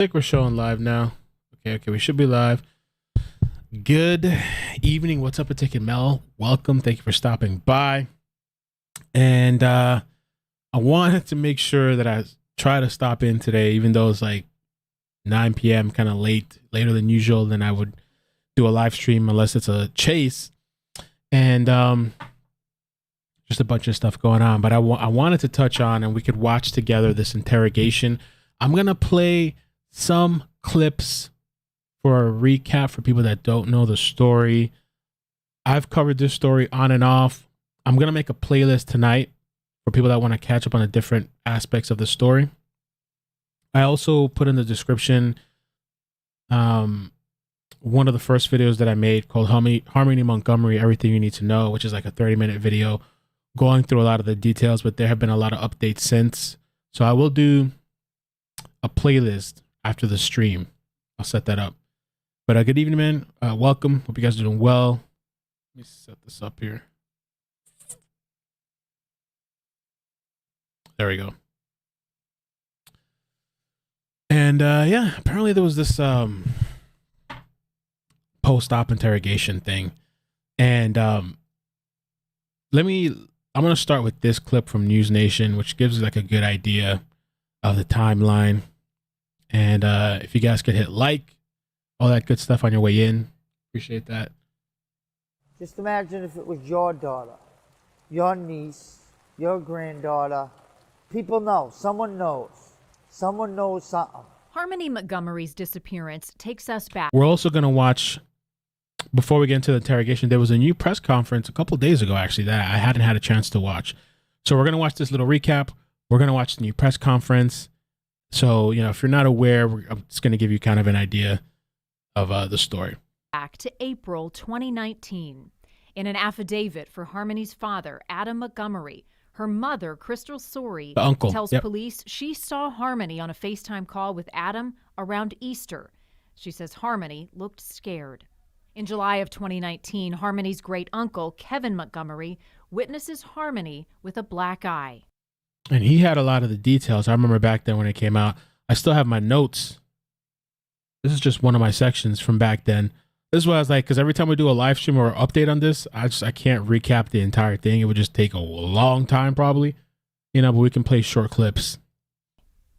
Think we're showing live now. Okay, we should be live. Good evening. What's up, iCkEdMeL? Welcome. Thank you for stopping by. And I wanted to make sure that I try to stop in today, even though it's like 9 p.m., kind of later than usual. Then I would do a live stream unless it's a chase. And just a bunch of stuff going on. But I wanted to touch on, and we could watch together this interrogation. I'm going to play some clips for a recap for people that don't know the story. I've covered this story on and off. I'm going to make a playlist tonight for people that want to catch up on the different aspects of the story. I also put in the description one of the first videos that I made called Harmony Montgomery, Everything You Need to Know, which is like a 30-minute video going through a lot of the details, but there have been a lot of updates since. So I will do a playlist after the stream. I'll set that up. But good evening, man. Welcome. Hope you guys are doing well. Let me set this up here. There we go. And yeah, apparently there was this post-op interrogation thing. And I'm going to start with this clip from News Nation, which gives like a good idea of the timeline. And if you guys could hit like, all that good stuff on your way in, appreciate that. Just imagine if it was your daughter, your niece, your granddaughter. People know. Someone knows. Someone knows something. Harmony Montgomery's disappearance takes us back. We're also going to watch, before we get into the interrogation, there was a new press conference a couple days ago, actually, that I hadn't had a chance to watch. So we're going to watch this little recap. We're going to watch the new press conference. So, you know, if you're not aware, I'm just going to give you kind of an idea of the story. Back to April 2019. In an affidavit for Harmony's father, Adam Montgomery, her mother, Crystal Sorey, The uncle. tells Yep. police she saw Harmony on a FaceTime call with Adam around Easter. She says Harmony looked scared. In July of 2019, Harmony's great uncle, Kevin Montgomery, witnesses Harmony with a black eye. And he had a lot of the details. I remember back then when it came out. I still have my notes. This is just one of my sections from back then. This is what I was like, because every time we do a live stream or update on this, I can't recap the entire thing. It would just take a long time probably, you know, but we can play short clips.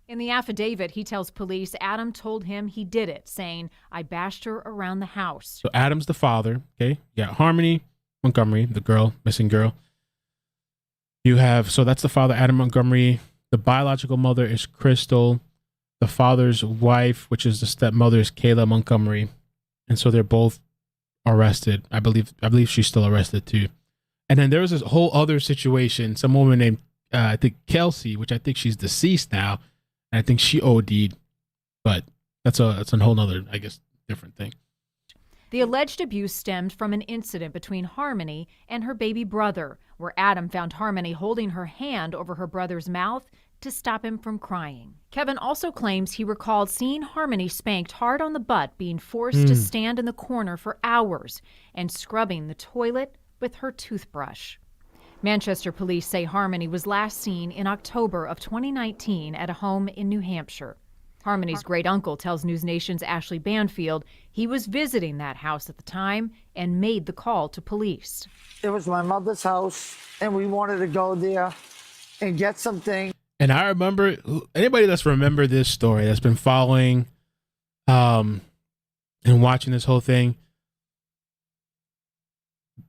In the affidavit, he tells police Adam told him he did it, saying, "I bashed her around the house." So Adam's the father, okay? You got Harmony Montgomery, the girl, missing girl. You have, so that's the father, Adam Montgomery. The biological mother is Crystal. The father's wife, which is the stepmother, is Kayla Montgomery. And so they're both arrested. I believe she's still arrested too. And then there was this whole other situation. Some woman named, I think Kelsey, which I think she's deceased now. And I think she OD'd, but that's a whole nother, I guess, different thing. The alleged abuse stemmed from an incident between Harmony and her baby brother, where Adam found Harmony holding her hand over her brother's mouth to stop him from crying. Kevin also claims he recalled seeing Harmony spanked hard on the butt, being forced to stand in the corner for hours, and scrubbing the toilet with her toothbrush. Manchester police say Harmony was last seen in October of 2019 at a home in New Hampshire. Harmony's great uncle tells News Nation's Ashley Banfield he was visiting that house at the time and made the call to police. It was my mother's house, and we wanted to go there and get something. And I remember, anybody that's remembered this story, that's been following and watching this whole thing,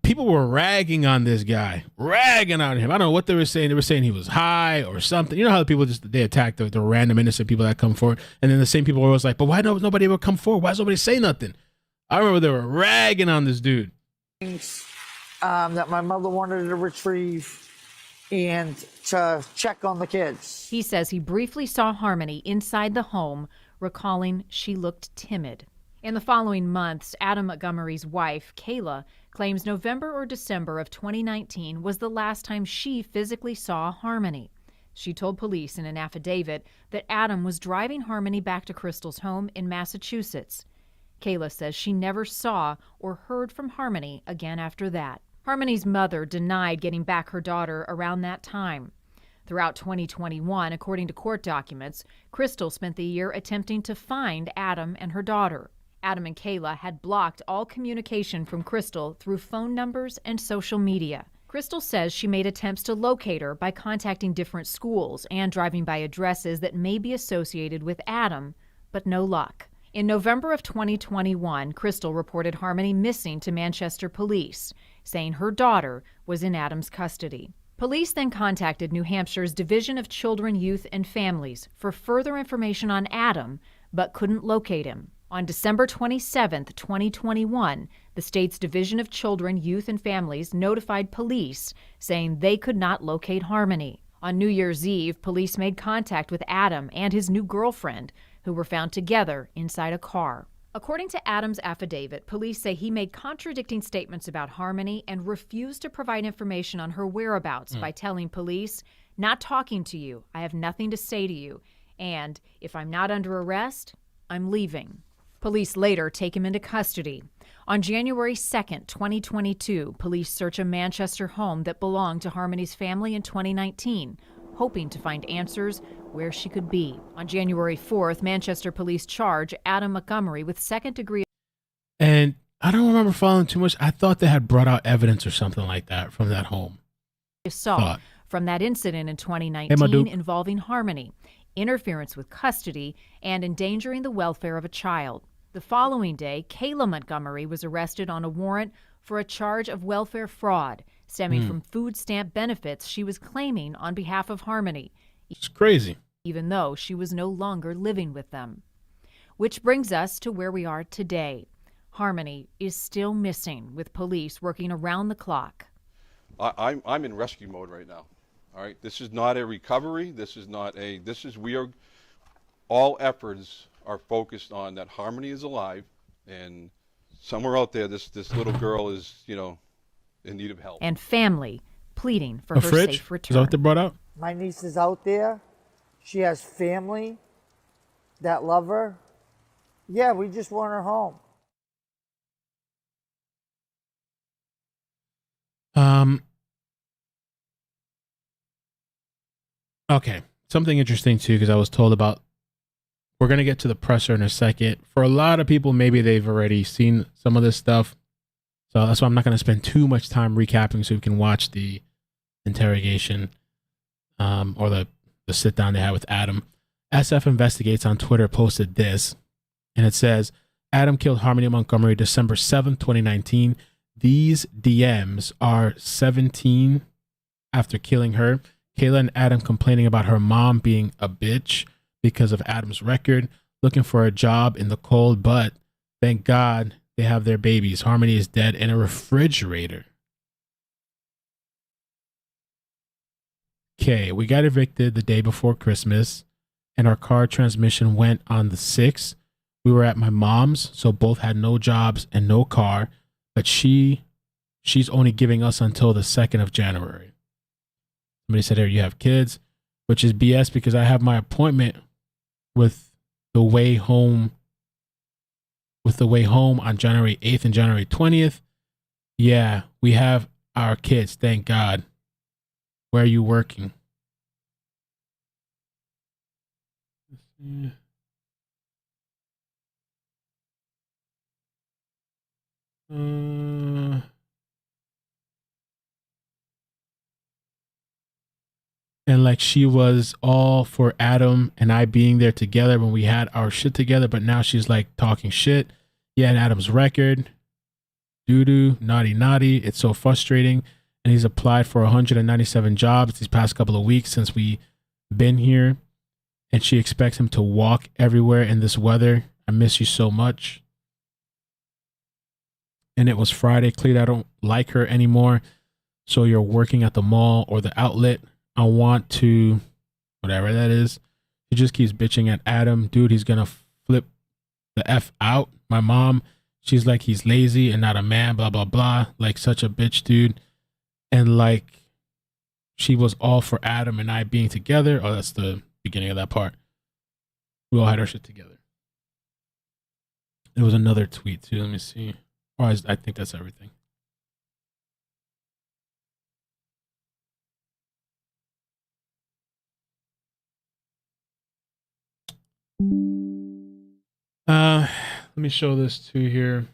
people were ragging on this guy, ragging on him. I don't know what they were saying. They were saying he was high or something. You know how the people they attack the random innocent people that come forward. And then the same people were always like, but why nobody ever come forward? Why does nobody say nothing? I remember they were ragging on this dude. That my mother wanted to retrieve and to check on the kids. He says he briefly saw Harmony inside the home, recalling she looked timid. In the following months, Adam Montgomery's wife, Kayla, claims November or December of 2019 was the last time she physically saw Harmony. She told police in an affidavit that Adam was driving Harmony back to Crystal's home in Massachusetts. Kayla says she never saw or heard from Harmony again after that. Harmony's mother denied getting back her daughter around that time. Throughout 2021, according to court documents, Crystal spent the year attempting to find Adam and her daughter. Adam and Kayla had blocked all communication from Crystal through phone numbers and social media. Crystal says she made attempts to locate her by contacting different schools and driving by addresses that may be associated with Adam, but no luck. In November of 2021, Crystal reported Harmony missing to Manchester police, saying her daughter was in Adam's custody. Police then contacted New Hampshire's Division of Children, Youth, and Families for further information on Adam, but couldn't locate him. On December 27, 2021, the state's Division of Children, Youth, and Families notified police, saying they could not locate Harmony. On New Year's Eve, police made contact with Adam and his new girlfriend, who were found together inside a car. According to Adam's affidavit, police say he made contradicting statements about Harmony and refused to provide information on her whereabouts by telling police, "Not talking to you, I have nothing to say to you, and if I'm not under arrest, I'm leaving." Police later take him into custody. On January 2nd, 2022, police search a Manchester home that belonged to Harmony's family in 2019, hoping to find answers where she could be. On January 4th, Manchester police charge Adam Montgomery with second-degree. And I don't remember following too much. I thought they had brought out evidence or something like that from that home. Assault from that incident in 2019 involving Harmony, interference with custody, and endangering the welfare of a child. The following day, Kayla Montgomery was arrested on a warrant for a charge of welfare fraud stemming from food stamp benefits she was claiming on behalf of Harmony. It's crazy. Even though she was no longer living with them. Which brings us to where we are today. Harmony is still missing, with police working around the clock. I'm in rescue mode right now. All right, this is not a recovery. All efforts are focused on that Harmony is alive, and somewhere out there, this little girl is, in need of help. And family pleading for her safe return. Is that what they brought out? My niece is out there. She has family that love her. Yeah, we just want her home. Okay. Something interesting too, because I was told about, we're going to get to the presser in a second. For a lot of people, maybe they've already seen some of this stuff. So that's why I'm not going to spend too much time recapping, so we can watch the interrogation or the sit down they had with Adam. SF Investigates on Twitter posted this, and it says, Adam killed Harmony Montgomery December 7th, 2019. These DMs are 17 after killing her. Kayla and Adam complaining about her mom being a bitch because of Adam's record, looking for a job in the cold, but thank God they have their babies. Harmony is dead in a refrigerator. Okay, we got evicted the day before Christmas, and our car transmission went on the 6th. We were at my mom's, so both had no jobs and no car, but she's only giving us until the 2nd of January. Somebody said here, you have kids, which is BS because I have my appointment with the way home on January 8th and January 20th. Yeah, we have our kids, thank God. Where are you working? And like she was all for Adam and I being there together when we had our shit together, but now she's like talking shit. Yeah, and Adam's record. Doo-doo, naughty. It's so frustrating. And he's applied for 197 jobs these past couple of weeks since we been here. And she expects him to walk everywhere in this weather. I miss you so much. And it was Friday. Clearly, I don't like her anymore. So you're working at the mall or the outlet. I want to, whatever that is. He just keeps bitching at Adam. Dude, he's going to flip the F out. My mom, she's like, he's lazy and not a man, blah, blah, blah. Like such a bitch, dude. And like, she was all for Adam and I being together. Oh, that's the beginning of that part. We all had our shit together. There was another tweet too. Let me see. Oh, I think that's everything. Let me show this to you here.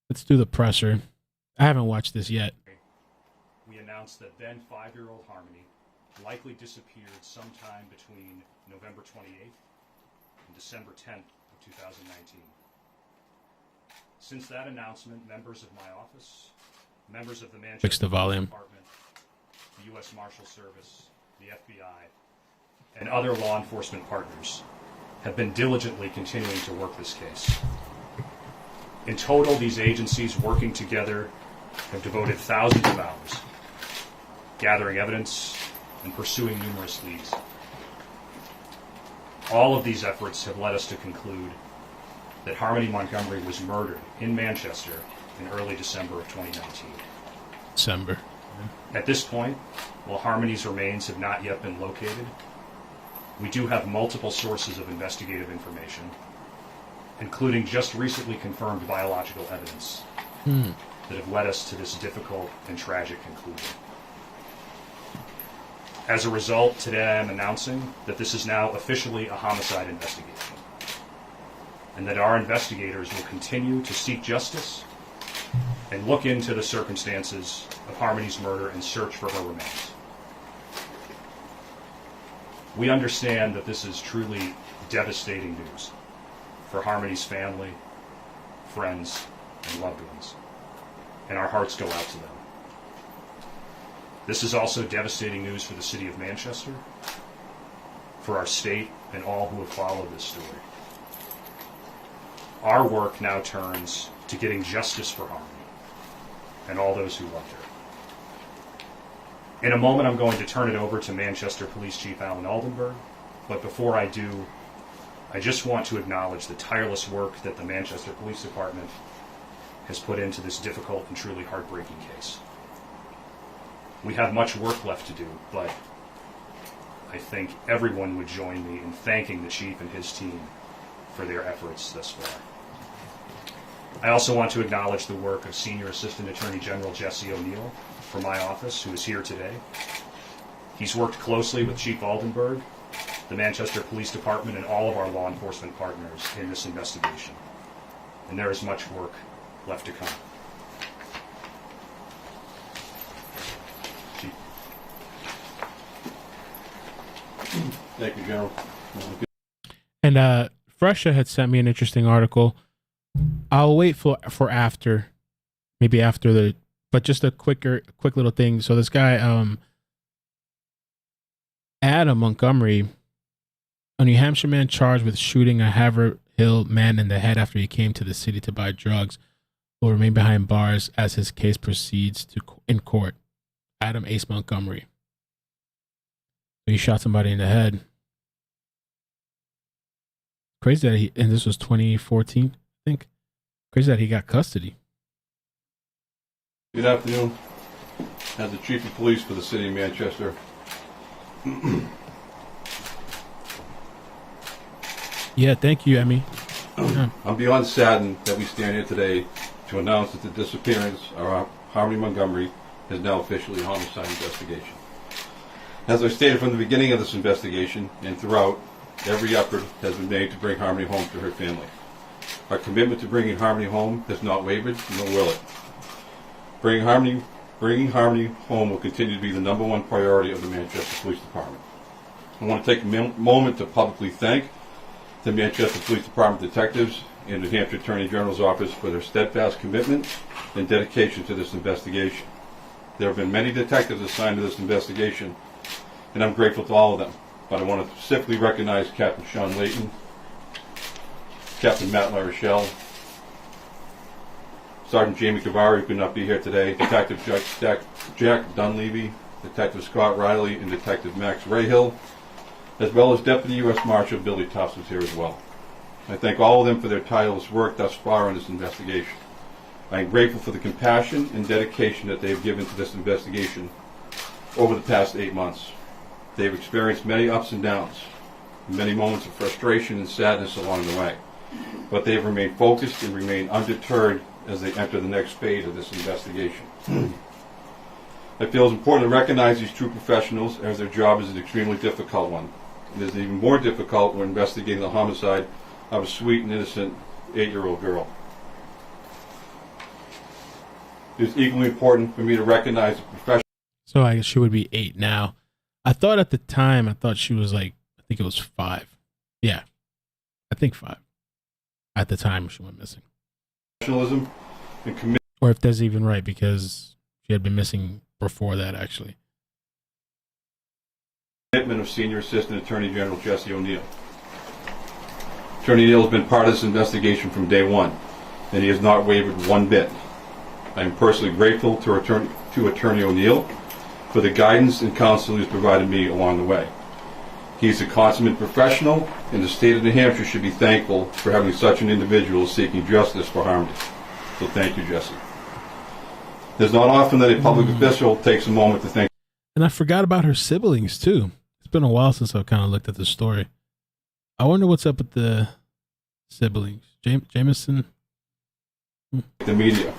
Let's do the presser. I haven't watched this yet. We announced that then 5-year-old Harmony likely disappeared sometime between November 28th and December 10th of 2019. Since that announcement, members of my office, members of the Manchester Fix the volume. Department, the U.S. Marshal Service, the FBI, and other law enforcement partners have been diligently continuing to work this case. In total, these agencies working together have devoted thousands of hours gathering evidence and pursuing numerous leads. All of these efforts have led us to conclude that Harmony Montgomery was murdered in Manchester in early December of 2019. December. At this point, while Harmony's remains have not yet been located, we do have multiple sources of investigative information, including just recently confirmed biological evidence that have led us to this difficult and tragic conclusion. As a result, today I am announcing that this is now officially a homicide investigation, and that our investigators will continue to seek justice and look into the circumstances of Harmony's murder and search for her remains. We understand that this is truly devastating news for Harmony's family, friends, and loved ones, and our hearts go out to them. This is also devastating news for the city of Manchester, for our state, and all who have followed this story. Our work now turns to getting justice for Harmony and all those who loved her. In a moment, I'm going to turn it over to Manchester Police Chief Alan Aldenburg, but before I do, I just want to acknowledge the tireless work that the Manchester Police Department has put into this difficult and truly heartbreaking case. We have much work left to do, but I think everyone would join me in thanking the Chief and his team for their efforts thus far. I also want to acknowledge the work of Senior Assistant Attorney General Jesse O'Neill from my office, who is here today. He's worked closely with Chief Aldenburg, the Manchester Police Department, and all of our law enforcement partners in this investigation. And there is much work left to come. Chief. Thank you, General. And Fresha had sent me an interesting article. I'll wait for after, maybe after the, but just a quick little thing. So this guy, Adam Montgomery, a New Hampshire man charged with shooting a Haverhill man in the head after he came to the city to buy drugs, will remain behind bars as his case proceeds in court. Adam Ace Montgomery. He shot somebody in the head. Crazy that and this was 2014, I think. Crazy that he got custody. Good afternoon. As the Chief of Police for the City of Manchester, Yeah, thank you, Emmy. I'm beyond saddened that we stand here today to announce that the disappearance of Harmony Montgomery is now officially a homicide investigation. As I stated from the beginning of this investigation and throughout, every effort has been made to bring Harmony home to her family. Our commitment to bringing Harmony home has not wavered, nor will it. Bringing Harmony home will continue to be the #1 priority of the Manchester Police Department. I want to take a moment to publicly thank the Manchester Police Department detectives and the Hampshire Attorney General's office for their steadfast commitment and dedication to this investigation. There have been many detectives assigned to this investigation, and I'm grateful to all of them. But I want to specifically recognize Captain Sean Layton, Captain Matt LaRochelle, Sergeant Jamie Cavari, who could not be here today, Detective Jack Dunleavy, Detective Scott Riley, and Detective Max Rahill, as well as Deputy U.S. Marshal Billy Tufts was here as well. I thank all of them for their tireless work thus far on this investigation. I am grateful for the compassion and dedication that they have given to this investigation over the past 8 months. They have experienced many ups and downs, many moments of frustration and sadness along the way, but they have remained focused and remained undeterred as they enter the next phase of this investigation. I feel it's important to recognize these true professionals, as their job is an extremely difficult one, It is even more difficult when investigating the homicide of a sweet and innocent 8-year-old girl. It is equally important for me to recognize the professional. So I guess she would be 8 now. I thought at the time, she was like, I think it was 5. Yeah, I think 5. At the time she went missing. Professionalism and commitment. Or if that's even right, because she had been missing before that, actually. Commitment of Senior Assistant Attorney General Jesse O'Neill. Attorney O'Neill has been part of this investigation from day one, and he has not wavered one bit. I am personally grateful to Attorney O'Neill for the guidance and counsel he has provided me along the way. He is a consummate professional, and the state of New Hampshire should be thankful for having such an individual seeking justice for Harmony. So thank you, Jesse. It's not often that a public official takes a moment to think. And I forgot about her siblings, too. It's been a while since I've kind of looked at the story. I wonder what's up with the siblings. Jameson? The media,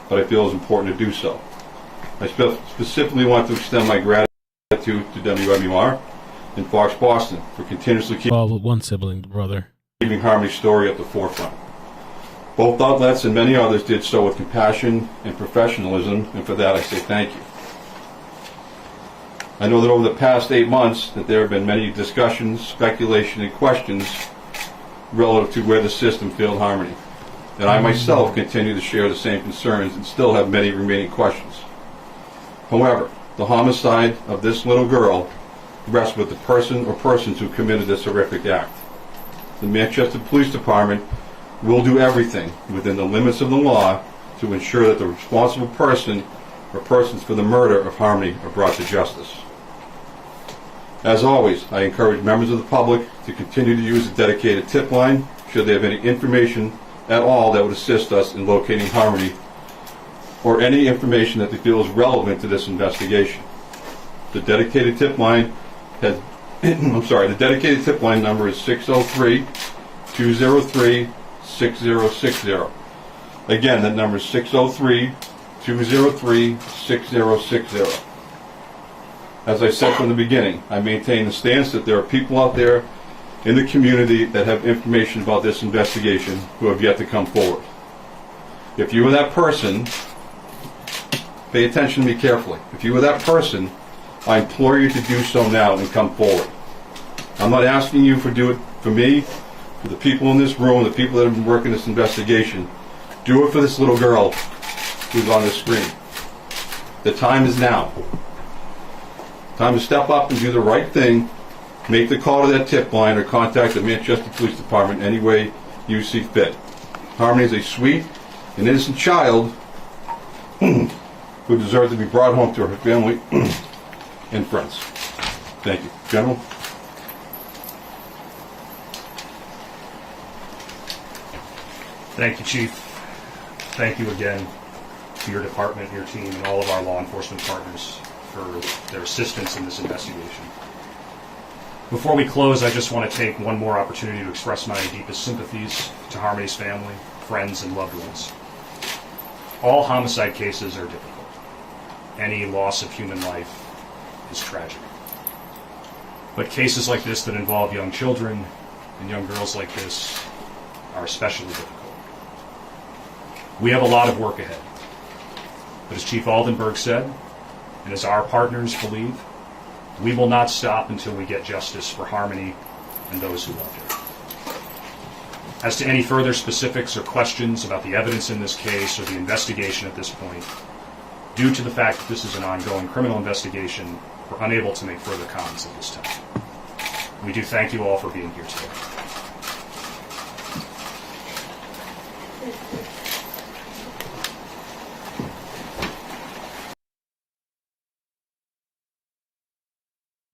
but I feel it's important to do so. I specifically want to extend my gratitude to WMUR and Fox Boston for continuously keeping one sibling, brother. Keeping Harmony's story at the forefront. Both outlets and many others did so with compassion and professionalism, and for that I say thank you. I know that over the past 8 months that there have been many discussions, speculation, and questions relative to where the system failed Harmony. And I myself continue to share the same concerns and still have many remaining questions. However, the homicide of this little girl rests with the person or persons who committed this horrific act. The Manchester Police Department will do everything within the limits of the law to ensure that the responsible person or persons for the murder of Harmony are brought to justice. As always, I encourage members of the public to continue to use the dedicated tip line should they have any information at all that would assist us in locating Harmony or any information that they feel is relevant to this investigation. The dedicated tip line has the dedicated tip line number is 603-203-6060. Again, that number is 603-203-6060. As I said from the beginning, I maintain the stance that there are people out there in the community that have information about this investigation who have yet to come forward. If you are that person, pay attention to me carefully. If you are that person, I implore you to do so now and come forward. I'm not asking you to do it for me, for the people in this room, the people that have been working this investigation. Do it for this little girl who's on the screen. The time is now. Time to step up and do the right thing. Make the call to that tip line or contact the Manchester Police Department any way you see fit. Harmony is a sweet and innocent child who deserves to be brought home to her family and friends. Thank you. General? Thank you, Chief. Thank you again to your department, your team, and all of our law enforcement partners for their assistance in this investigation. Before we close, I just want to take one more opportunity to express my deepest sympathies to Harmony's family, friends, and loved ones. All homicide cases are difficult. Any loss of human life is tragic. But cases like this that involve young children and young girls like this are especially difficult. We have a lot of work ahead. But as Chief Aldenberg said, and as our partners believe, we will not stop until we get justice for Harmony and those who loved her. As to any further specifics or questions about the evidence in this case or the investigation at this point, due to the fact that this is an ongoing criminal investigation, we're unable to make further comments at this time. We do thank you all for being here today.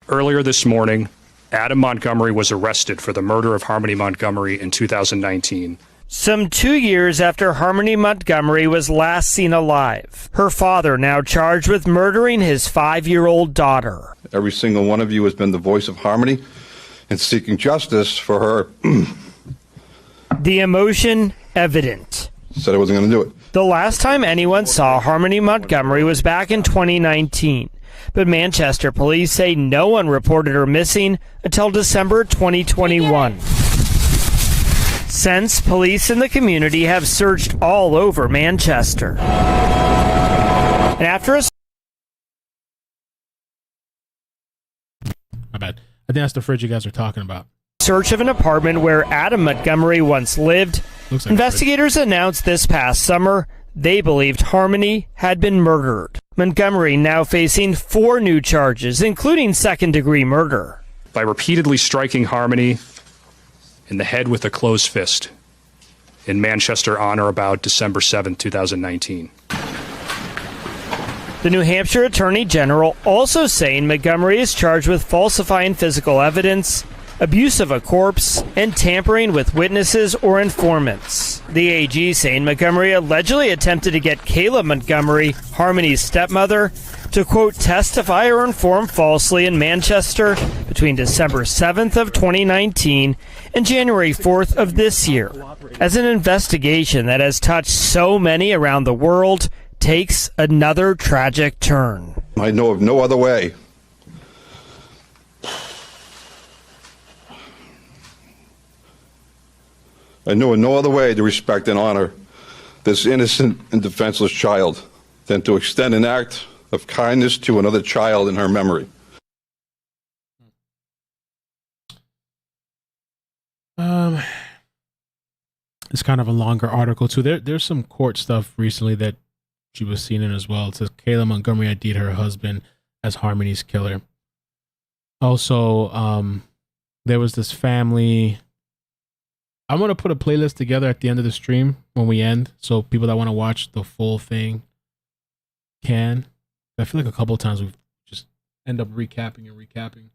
Earlier this morning, Adam Montgomery was arrested for the murder of Harmony Montgomery in 2019. Some 2 years after Harmony Montgomery was last seen alive, her father now charged with murdering his 5-year-old daughter. Every single one of you has been the voice of Harmony and seeking justice for her. The emotion evident. Said I wasn't going to do it. The last time anyone saw Harmony Montgomery was back in 2019. but Manchester police say no one reported her missing until December 2021. Since, police in the community have searched all over Manchester. And after a My bad. I think that's the fridge you guys are talking about. search of an apartment where Adam Montgomery once lived, Looks like investigators announced this past summer they believed Harmony had been murdered. Montgomery now facing 4 new charges, including second-degree murder. By repeatedly striking Harmony in the head with a closed fist in Manchester on or about December 7, 2019. The New Hampshire Attorney General also saying Montgomery is charged with falsifying physical evidence, abuse of a corpse, and tampering with witnesses or informants. The AG saying Montgomery allegedly attempted to get Kayla Montgomery, Harmony's stepmother, to, quote, testify or inform falsely in Manchester between December 7th of 2019 and January 4th of this year, as an investigation that has touched so many around the world takes another tragic turn. I know of no other way. I know of no other way to respect and honor this innocent and defenseless child than to extend an act of kindness to another child in her memory. It's kind of a longer article too. There's some court stuff recently that she was seen in as well. It says Kayla Montgomery ID'd her husband as Harmony's killer. Also, there was this family. I'm going to put a playlist together at the end of the stream when we end, so people that want to watch the full thing can. I feel like a couple of times we've just end up recapping and recapping.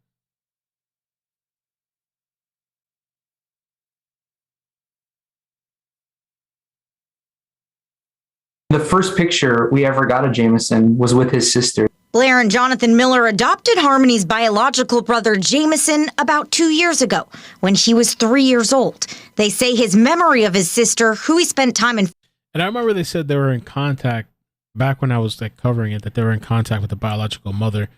The first picture we ever got of Jameson was with his sister. Blair and Jonathan Miller adopted Harmony's biological brother Jameson about 2 years ago when he was 3 years old. They say his memory of his sister, who he spent time in. And I remember they said they were in contact back when I was like covering it, that they were in contact with the biological mother,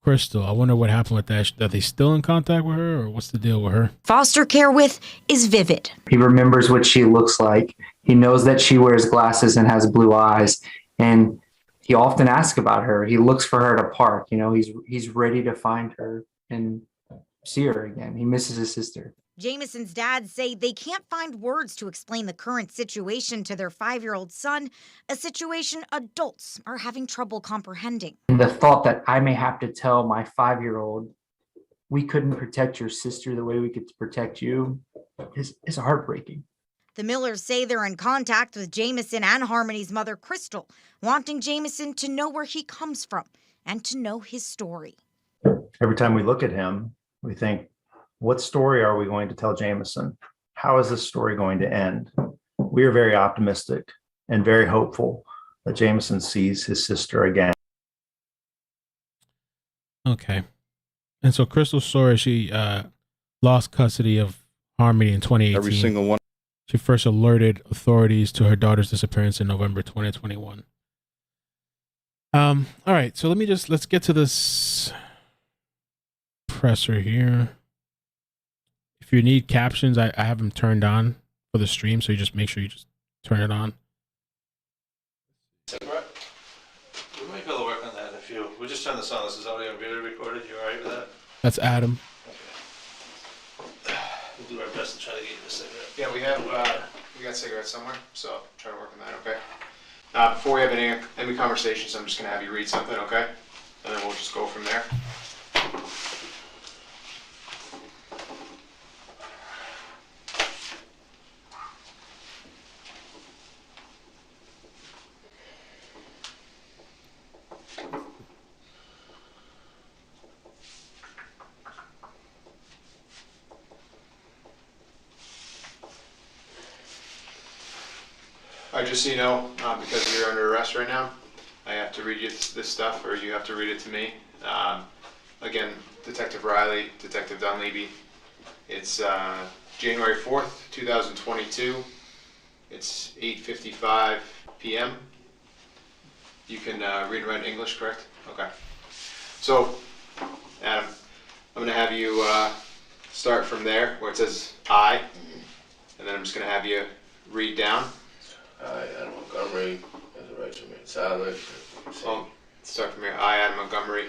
Crystal. I wonder what happened with that. Are they still in contact with her, or what's the deal with her? Foster care with is vivid. He remembers what she looks like. He knows that she wears glasses and has blue eyes. And he often asks about her. He looks for her at a park. You know, he's ready to find her and see her again. He misses his sister. Jameson's dad say they can't find words to explain the current situation to their 5-year-old son, a situation adults are having trouble comprehending. And the thought that I may have to tell my 5-year-old, we couldn't protect your sister the way we could protect you, is heartbreaking. The Millers say they're in contact with Jameson and Harmony's mother, Crystal, wanting Jameson to know where he comes from and to know his story. Every time we look at him, we think, what story are we going to tell Jameson? How is this story going to end? We are very optimistic and very hopeful that Jameson sees his sister again. Okay. And so Crystal's story, she lost custody of Harmony in 2018. Every single one. She first alerted authorities to her daughter's disappearance in November 2021. All right, so let's get to this presser here. If you need captions, I have them turned on for the stream, so you just make sure you just turn it on. We might be able to work on that if you. We'll just turn this on. This is audio and video recorded. You alright with that? That's Adam. Okay. We'll do our best to try to get you the cigarette. Yeah, we got cigarettes somewhere, so try to work on that, okay? Before we have any conversations, I'm just gonna have you read something, okay? And then we'll just go from there. Just so you know, because you're under arrest right now, I have to read you this stuff, or you have to read it to me. Again, Detective Riley, Detective Dunleavy. It's January 4th, 2022. It's 8:55 p.m. You can read and write English, correct? Okay. So, Adam, I'm going to have you start from there where it says I, and then I'm just going to have you read down. I, Adam Montgomery, has a right to remain silent. Start from here. I, Adam Montgomery,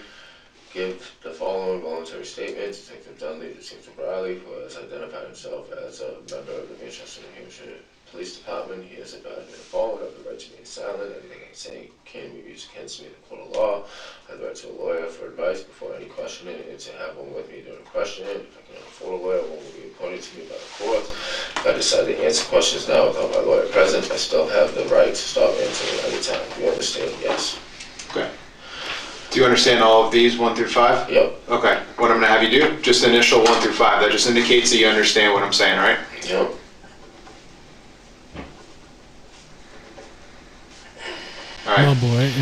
Give the following voluntary statement. Detective Dunley, Detective Riley, who has identified himself as a member of the Manchester, New Hampshire Police Department. He has advised me the following. I have the right to remain silent. Anything I say can be used against me in the court of law. I have the right to a lawyer for advice before any questioning and to have one with me during questioning. If I cannot afford a lawyer, one will be appointed to me by the court. If I decide to answer questions now without my lawyer present, I still have the right to stop answering at any time. Do you understand? Yes. Okay. Do you understand all of these, 1 through 5? Yep. Okay. What I'm going to have you do, just initial 1 through 5. That just indicates that you understand what I'm saying, all right? Yep. All right. Oh boy.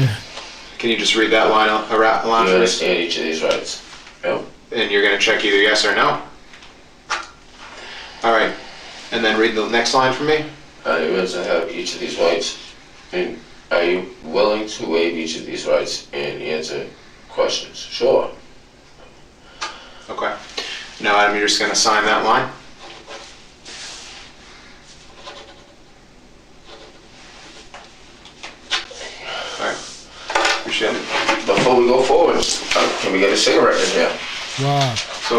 Can you just read that line Do for you me? understand each of these rights? Yep. And you're going to check either yes or no. All right. And then read the next line for me. Are you willing to have each of these rights? And are you willing to waive each of these rights and answer questions? Sure. Okay. Now, Adam, you're just going to sign that line. All right. Appreciate it. Before we go forward, can we get a cigarette in here? Wow. So,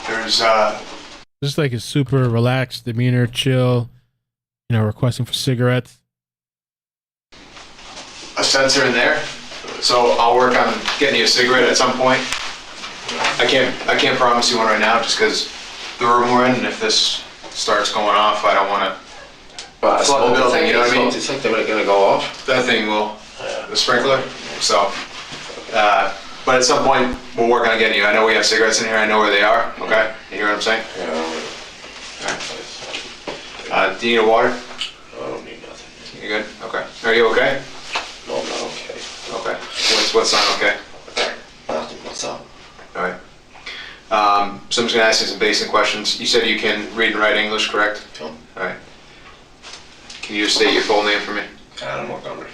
there's This is like a super relaxed demeanor, chill, requesting for cigarettes. a sensor in there, so I'll work on getting you a cigarette at some point. I can't promise you one right now, just because the room we're in, and if this starts going off, I don't want to flood the building. You know what I mean? Do you think they're gonna go off? That thing will, the sprinkler. So, but at some point we'll work on getting you. I know we have cigarettes in here. I know where they are. Okay, you hear what I'm saying? Yeah. All right. Do you need a water? I don't need nothing. You good? Okay. Are you okay? No, I'm not okay. Okay. What's not okay? Nothing. What's up? All right. So I'm just gonna ask you some basic questions. You said you can read and write English, correct? Sure. All right. Can you just state your full name for me? Adam Montgomery.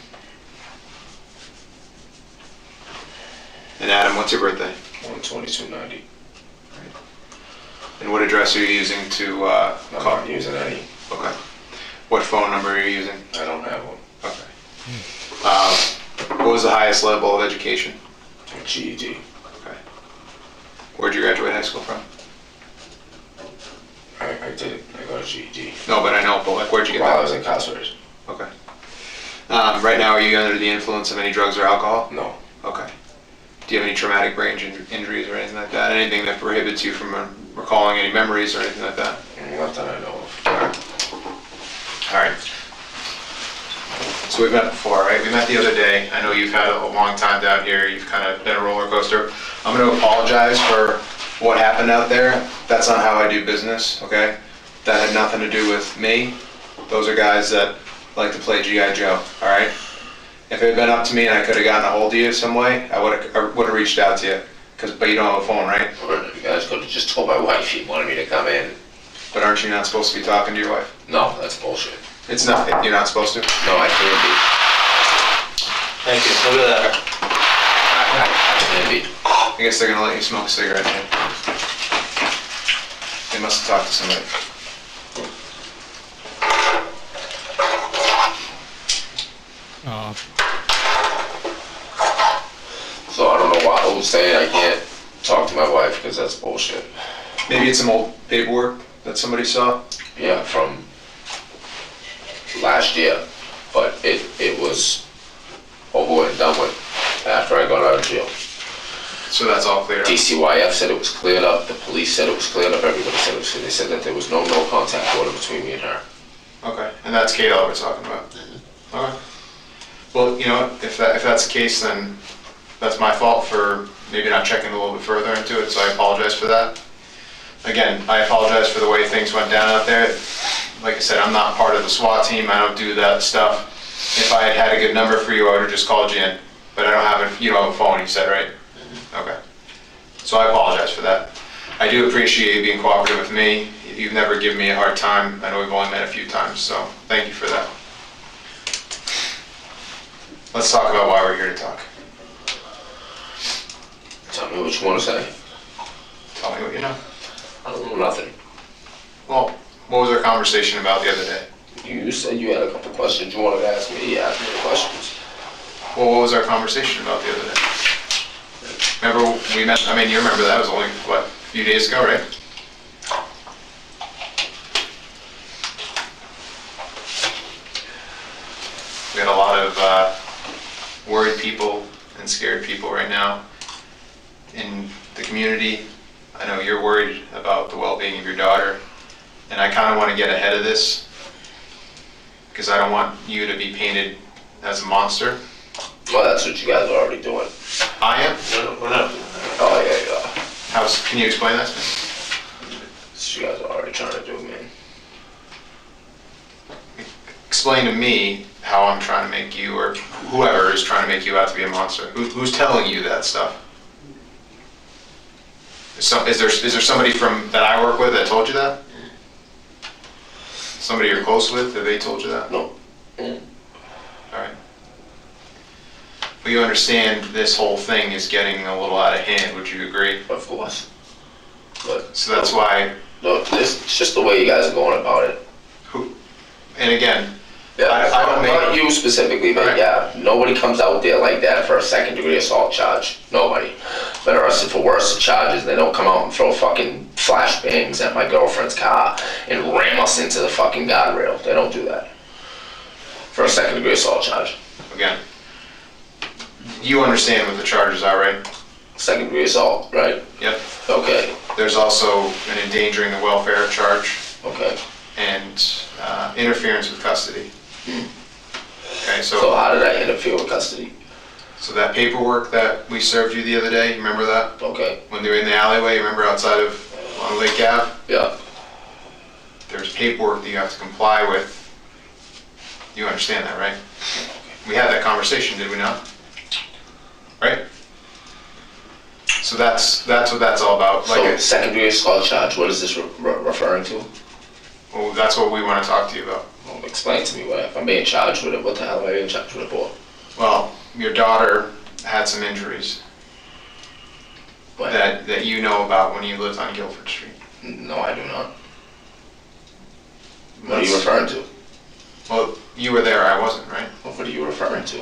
And Adam, what's your birthday? 12290. And what address are you using to I'm call? not using any. Okay. What phone number are you using? I don't have one. Okay. What was the highest level of education? GED. Okay. Where'd you graduate high school from? I did. I got a GED. No, but I know, but like, where'd you get While I that? was incarcerated. Okay. Right now, are you under the influence of any drugs or alcohol? No. Okay. Do you have any traumatic brain injuries or anything like that? Anything that prohibits you from recalling any memories or anything like that? Not that I know of. All right. So we've met before, right? We met the other day. I know you've had a long time down here. You've kind of been a roller coaster. I'm going to apologize for what happened out there. That's not how I do business, okay? That had nothing to do with me. Those are guys that like to play G.I. Joe, all right? If it had been up to me and I could have gotten a hold of you some way, I would have reached out to you. But you don't have a phone, right? You guys could have just told my wife she wanted me to come in. But aren't you not supposed to be talking to your wife? No, that's bullshit. It's not. You're not supposed to? No, I can't be. Thank you. Look at that. I can't be. I guess they're gonna let you smoke a cigarette here. They must have talked to somebody. Oh, So I don't know why who's saying I can't talk to my wife because that's bullshit. Maybe it's some old paperwork that somebody saw. Yeah, from last year, but it was over and done with after I got out of jail. So that's all clear. DCYF said it was cleared up. The police said it was cleared up. Everybody said it was. They said that there was no contact order between me and her. Okay, and that's Kayla we're talking about. Okay. Well, you know, if that's the case, then that's my fault for maybe not checking a little bit further into it. So I apologize for that. Again, I apologize for the way things went down out there. Like I said, I'm not part of the SWAT team. I don't do that stuff. If I had had a good number for you, I would have just called you in. But I don't have you don't have a phone, you said, right? Okay. So I apologize for that. I do appreciate you being cooperative with me. You've never given me a hard time. I know we've only met a few times, so thank you for that. Let's talk about why we're here to talk. Tell me what you want to say. Tell me what you know. I don't know nothing. Well, what was our conversation about the other day? You said you had a couple questions you wanted to ask me. You asked me the questions. Well, what was our conversation about the other day? Remember we met, I mean, you remember that was only, what, a few days ago, right? We had a lot of worried people and scared people right now in the community. I know you're worried about the well-being of your daughter, and I kind of want to get ahead of this because I don't want you to be painted as a monster. Well, that's what you guys are already doing. I am? We're not doing that. Oh, yeah. Can you explain that to me? That's what you guys are already trying to do, man. Explain to me how I'm trying to make you, or whoever is trying to make you out to be a monster. Who's telling you that stuff? Is there somebody that I work with that told you that? Somebody you're close with, have they told you that? No. All right. But you understand this whole thing is getting a little out of hand, would you agree? Of course. But so that's why... Look, it's just the way you guys are going about it. And again, yeah, I don't not you specifically, but yeah, nobody comes out there like that for a second-degree assault charge. Nobody. But arrested for worse charges, they don't come out and throw fucking flashbangs at my girlfriend's car and ram us into the fucking guardrail. They don't do that. For a second-degree assault charge. Again, you understand what the charges are, right? Second-degree assault, right? Yep. Okay. There's also an endangering the welfare charge. Okay. And interference with custody. Okay, so how did I interfere with custody? So that paperwork that we served you the other day, you remember that? Okay. When they were in the alleyway, you remember outside of on Lake Ave? Yeah. There's paperwork that you have to comply with. You understand that, right? We had that conversation, did we not? Right? So that's what that's all about. So secondary assault charge, what is this referring to? Well, that's what we want to talk to you about. Well, explain to me if I'm being charged with it, what the hell am I being charged with it for? Well, your daughter had some injuries that you know about when you lived on Guilford Street. No, I do not. What are you referring to? Well, you were there, I wasn't, right? Well, what are you referring to?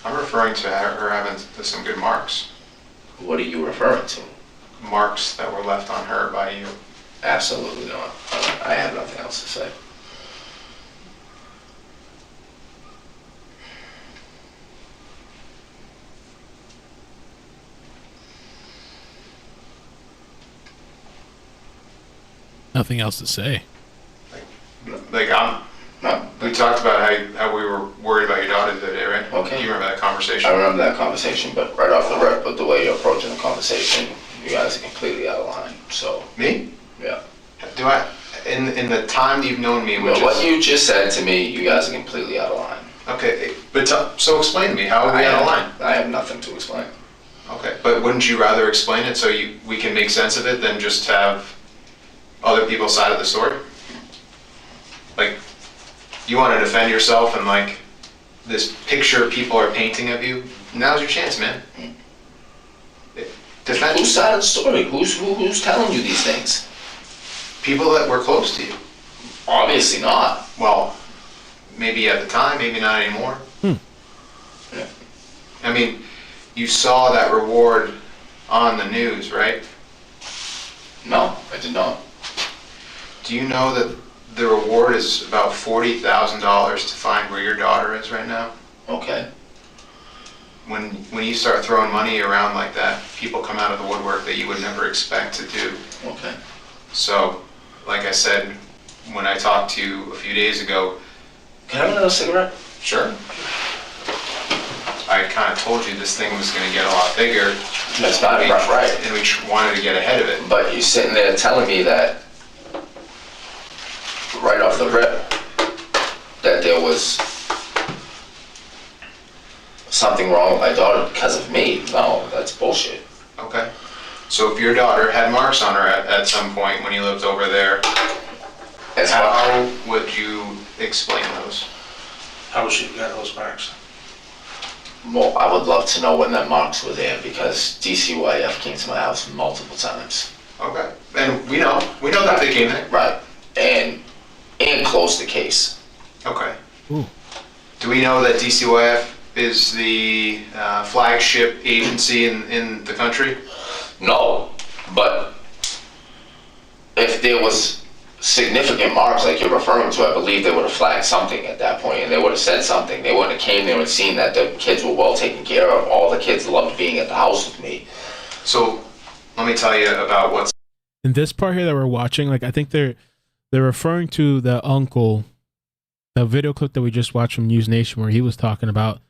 I'm referring to her having some good marks. What are you referring to? Marks that were left on her by you. Absolutely not. I have nothing else to say. Nothing else to say. We talked about how we were worried about your daughter the other day, right? Okay. You remember that conversation? I remember that conversation, but right off the rip, with the way you're approaching the conversation, you guys are completely out of line. So. Me? Yeah. Do I? In the time that you've known me, what you just said to me, you guys are completely out of line. Okay, but so explain to me, how are we out of line? I have nothing to explain. Okay, but wouldn't you rather explain it so we can make sense of it than just have other people's side of the story? Like, you want to defend yourself and like this picture people are painting of you, now's your chance, man. Defend Whose side of the story? Who's telling you these things? People that were close to you. Obviously not. Well, maybe at the time, maybe not anymore. Yeah. I mean, you saw that reward on the news, right? No, I did not. Do you know that the reward is about $40,000 to find where your daughter is right now? Okay. When you start throwing money around like that, people come out of the woodwork that you would never expect to do. Okay. So, like I said, when I talked to you a few days ago... Can I have another cigarette? Sure. I kind of told you this thing was going to get a lot bigger. That's not right. And we wanted to get ahead of it. But you're sitting there telling me that right off the rip that there was something wrong with my daughter because of me. No, that's bullshit. Okay. So if your daughter had marks on her at some point when you lived over there, how would you explain those? How would she have got those marks? Well, I would love to know when that marks were there because DCYF came to my house multiple times. Okay. And we know that they came there. Right. And closed the case. Okay. Ooh. Do we know that DCYF is the flagship agency in the country? No, but if there was significant marks like you're referring to, I believe they would have flagged something at that point and they would have said something. They wouldn't have came there and seen that the kids were well taken care of. All the kids loved being at the house with me. So let me tell you about what's In this part here that we're watching, like I think they're referring to the uncle, the video clip that we just watched from News Nation where he was talking about,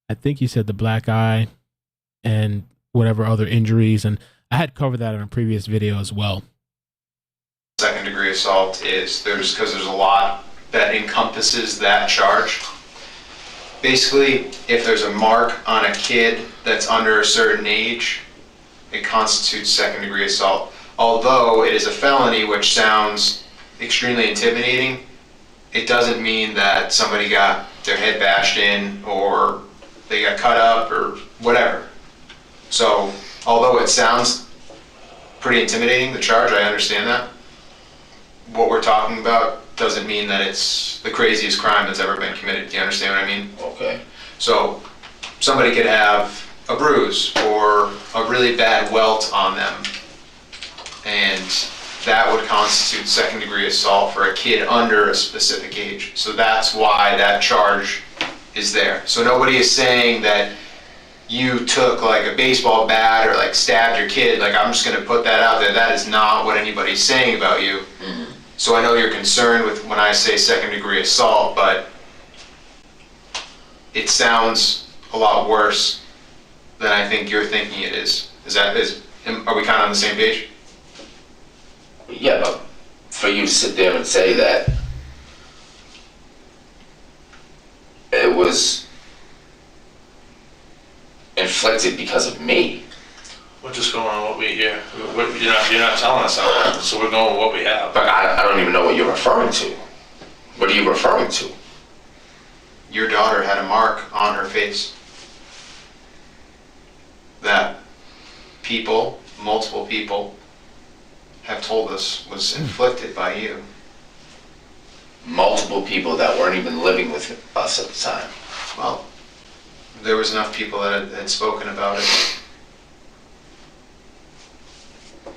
I think he said the black eye and whatever other injuries, and I had covered that in a previous video as well. second degree assault is. Because there's a lot that encompasses that charge. Basically, if there's a mark on a kid that's under a certain age, it constitutes second degree assault. Although it is a felony, which sounds extremely intimidating, it doesn't mean that somebody got their head bashed in or they got cut up or whatever. So, although it sounds pretty intimidating, the charge, I understand that. What we're talking about doesn't mean that it's the craziest crime that's ever been committed. Do you understand what I mean? Okay. So, somebody could have a bruise or a really bad welt on them, and that would constitute second degree assault for a kid under a specific age. So that's why that charge is there. So nobody is saying that you took like a baseball bat or like stabbed your kid. Like, I'm just going to put that out there. That is not what anybody's saying about you. Mm-hmm. So I know you're concerned with when I say second degree assault, but it sounds a lot worse than I think you're thinking it is. Are we kind of on the same page? Yeah, but for you to sit there and say that it was inflicted because of me. We're just going on what we hear. You're not telling us how, so we're going with what we have. But I don't even know what you're referring to. What are you referring to? Your daughter had a mark on her face that multiple people, have told us was inflicted by you. Multiple people that weren't even living with us at the time. Well, there was enough people that had spoken about it.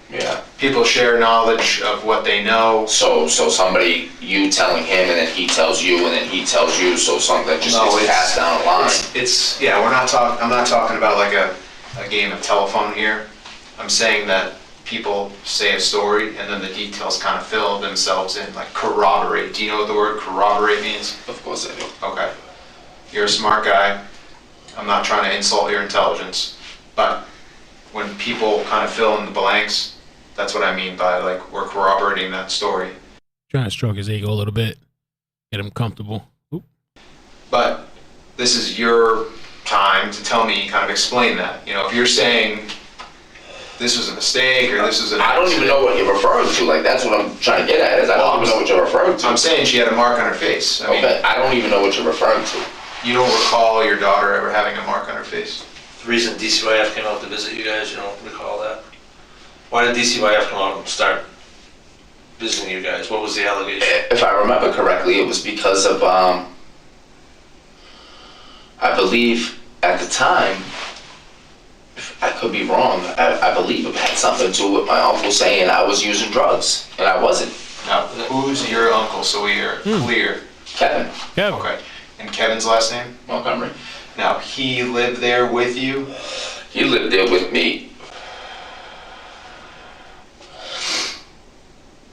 Yeah. People share knowledge of what they know. So somebody, you telling him, and then he tells you, and then he tells you, so something that just gets passed down the line. I'm not talking about like a game of telephone here. I'm saying that people say a story and then the details kind of fill themselves in, like corroborate. Do you know what the word corroborate means? Of course I do. Okay. You're a smart guy. I'm not trying to insult your intelligence, but when people kind of fill in the blanks, that's what I mean by like we're corroborating that story. Trying to stroke his ego a little bit, get him comfortable. Oop. But this is your time to tell me, kind of explain that. You know, if you're saying this was a mistake or this was an I don't even know what you're referring to. Like, that's what I'm trying to get at, is I don't even know what you're referring to. I'm saying she had a mark on her face. I mean, I don't even know what you're referring to. You don't recall your daughter ever having a mark on her face? The reason DCYF came out to visit you guys, you don't recall that? Why did DCYF come out and start visiting you guys? What was the allegation? If I remember correctly, it was because of, I believe at the time, I could be wrong, I believe it had something to do with my uncle saying I was using drugs, and I wasn't. Now, who's your uncle, so we are clear? Kevin. Kevin. Okay. And Kevin's last name? Montgomery. Now, he lived there with you? He lived there with me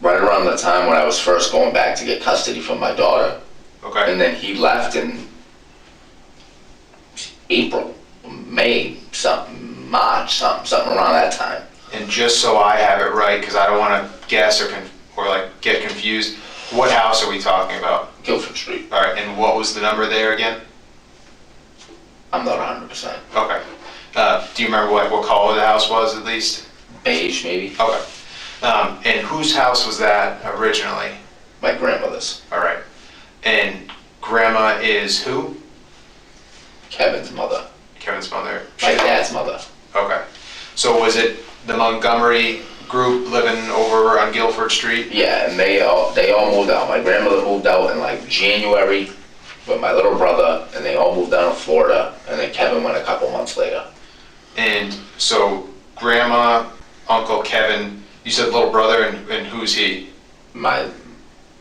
right around the time when I was first going back to get custody from my daughter. Okay. And then he left in April, May, March, something around that time. And just so I have it right, because I don't want to guess or like get confused, what house are we talking about? Guilford Street. All right, and what was the number there again? I'm not 100%. Okay. Do you remember what color the house was at least? Beige, maybe. Okay. And whose house was that originally? My grandmother's. All right. And grandma is who? Kevin's mother. Kevin's mother? My dad's mother. Okay. So was it the Montgomery group living over on Guilford Street? Yeah, and they all moved out. My grandmother moved out in like January with my little brother, and they all moved down to Florida, and then Kevin went a couple months later. And so grandma, uncle Kevin, you said little brother, and who's he? My